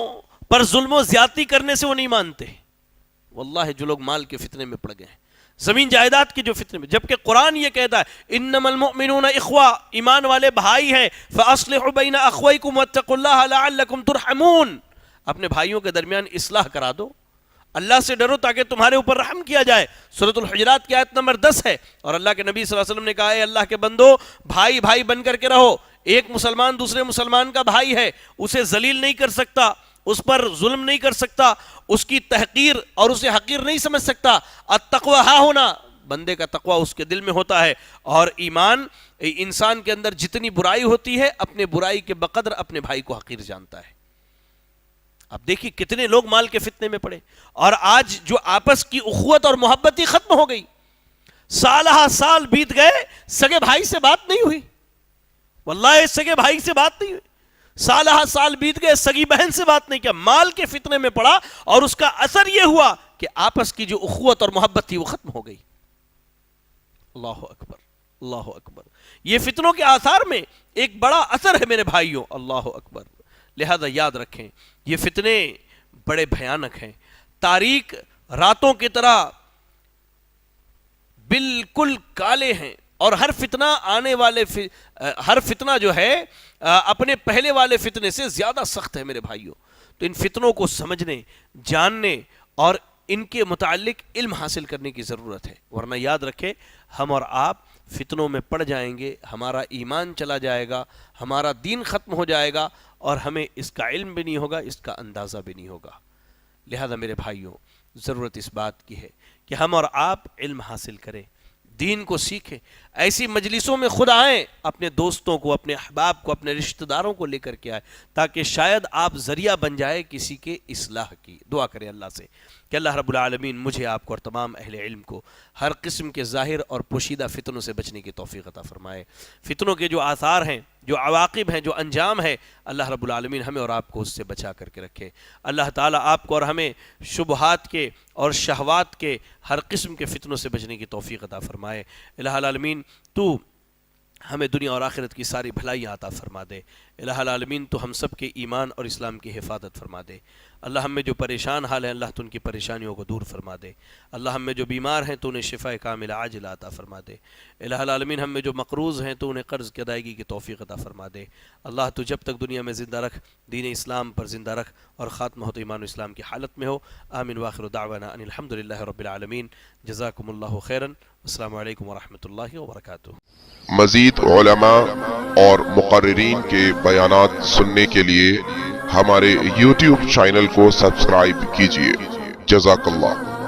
پر ظلم و زیادتی کرنے سے وہ نہیں مانتے. واللہ جو لوگ مال کے فتنے میں پڑ گئے ہیں، زمین جائیداد کے جو فتنے میں، جبکہ قرآن یہ کہتا ہے انما المؤمنون اخوہ، ایمان والے بھائی ہیں، فاصلحوا بین اخویکم واتقوا اللہ لعلکم ترحمون. اپنے بھائیوں کے درمیان اصلاح کرا دو، اللہ سے ڈرو تاکہ تمہارے اوپر رحم کیا جائے. سورۃ الحجرات کی آیت نمبر 10 ہے. اور اللہ کے نبی صلی اللہ علیہ وسلم نے کہا اے اللہ کے بندو، بھائی بھائی بن کر کے رہو. ایک مسلمان دوسرے مسلمان کا بھائی ہے، اسے ذلیل نہیں کر سکتا، اس پر ظلم نہیں کر سکتا، اس کی تحقیر اور اسے حقیر نہیں سمجھ سکتا. التقوی ہا ہونا، بندے کا تقوی اس کے دل میں ہوتا ہے. اور ایمان انسان کے اندر جتنی برائی ہوتی ہے، اپنے برائی کے بقدر اپنے بھائی کو حقیر جانتا ہے. اب دیکھیے کتنے لوگ مال کے فتنے میں پڑے، اور آج جو آپس کی اخوت اور محبت ہی ختم ہو گئی. سالہ سال بیت گئے، سگے بھائی سے بات نہیں ہوئی، واللہ سگے بھائی سے بات نہیں ہوئی. سالہ سال بیت گئے، سگی بہن سے بات نہیں کیا. مال کے فتنے میں پڑا، اور اس کا اثر یہ ہوا کہ آپس کی جو اخوت اور محبت تھی وہ ختم ہو گئی. اللہ اکبر اللہ اکبر. یہ فتنوں کے آثار میں ایک بڑا اثر ہے میرے بھائیوں. اللہ اکبر. لہذا یاد رکھیں یہ فتنے بڑے بھیانک ہیں، تاریک راتوں کی طرح بالکل کالے ہیں. اور ہر فتنہ آنے والے ہر فتنہ جو ہے اپنے پہلے والے فتنے سے زیادہ سخت ہے میرے بھائیوں. تو ان فتنوں کو سمجھنے، جاننے اور ان کے متعلق علم حاصل کرنے کی ضرورت ہے. ورنہ یاد رکھیں ہم اور آپ فتنوں میں پڑ جائیں گے، ہمارا ایمان چلا جائے گا، ہمارا دین ختم ہو جائے گا، اور ہمیں اس کا علم بھی نہیں ہوگا، اس کا اندازہ بھی نہیں ہوگا. لہذا میرے بھائیوں ضرورت اس بات کی ہے کہ ہم اور آپ علم حاصل کریں، دین کو سیکھیں. ایسی مجلسوں میں خود آئیں، اپنے دوستوں کو، اپنے احباب کو، اپنے رشتہ داروں کو لے کر کے آئیں، تاکہ شاید آپ ذریعہ بن جائے کسی کے اصلاح کی. دعا کریں اللہ سے کہ اللہ رب العالمین مجھے، آپ کو اور تمام اہل علم کو ہر قسم کے ظاہر اور پوشیدہ فتنوں سے بچنے کی توفیق عطا فرمائے. فتنوں کے جو آثار ہیں، جو عواقب ہیں، جو انجام ہے، اللہ رب العالمین ہمیں اور آپ کو اس سے بچا کر کے رکھے. اللہ تعالیٰ آپ کو اور ہمیں شبہات کے اور شہوات کے ہر قسم کے فتنوں سے بچنے کی توفیق عطا فرمائے. الہ العالمین تو ہمیں دنیا اور آخرت کی ساری بھلائیاں عطا فرما دے. الہ العالمین تو ہم سب کے ایمان اور اسلام کی حفاظت فرما دے. اللہ ہم میں جو پریشان حال ہیں، اللہ تو ان کی پریشانیوں کو دور فرما دے. اللہ ہم میں جو بیمار ہیں تو انہیں شفا کاملہ عاجلہ عطا فرما دے. الہ العالمین ہم میں جو مقروض ہیں تو انہیں قرض کی ادائیگی کی توفیق عطا فرما دے. اللہ تو جب تک دنیا میں زندہ رکھ، دین اسلام پر زندہ رکھ، اور خاتمہ ہو تو ایمان و اسلام کی حالت میں ہو. آمین. واخر دعوانا ان الحمدللہ رب العالمین. جزاکم اللہ خیرا. السلام علیکم ورحمۃ اللہ وبرکاتہ. مزید علماء اور مقررین کے بیانات سننے کے لیے ہمارے YouTube چینل کو سبسکرائب کیجیے. جزاک اللہ.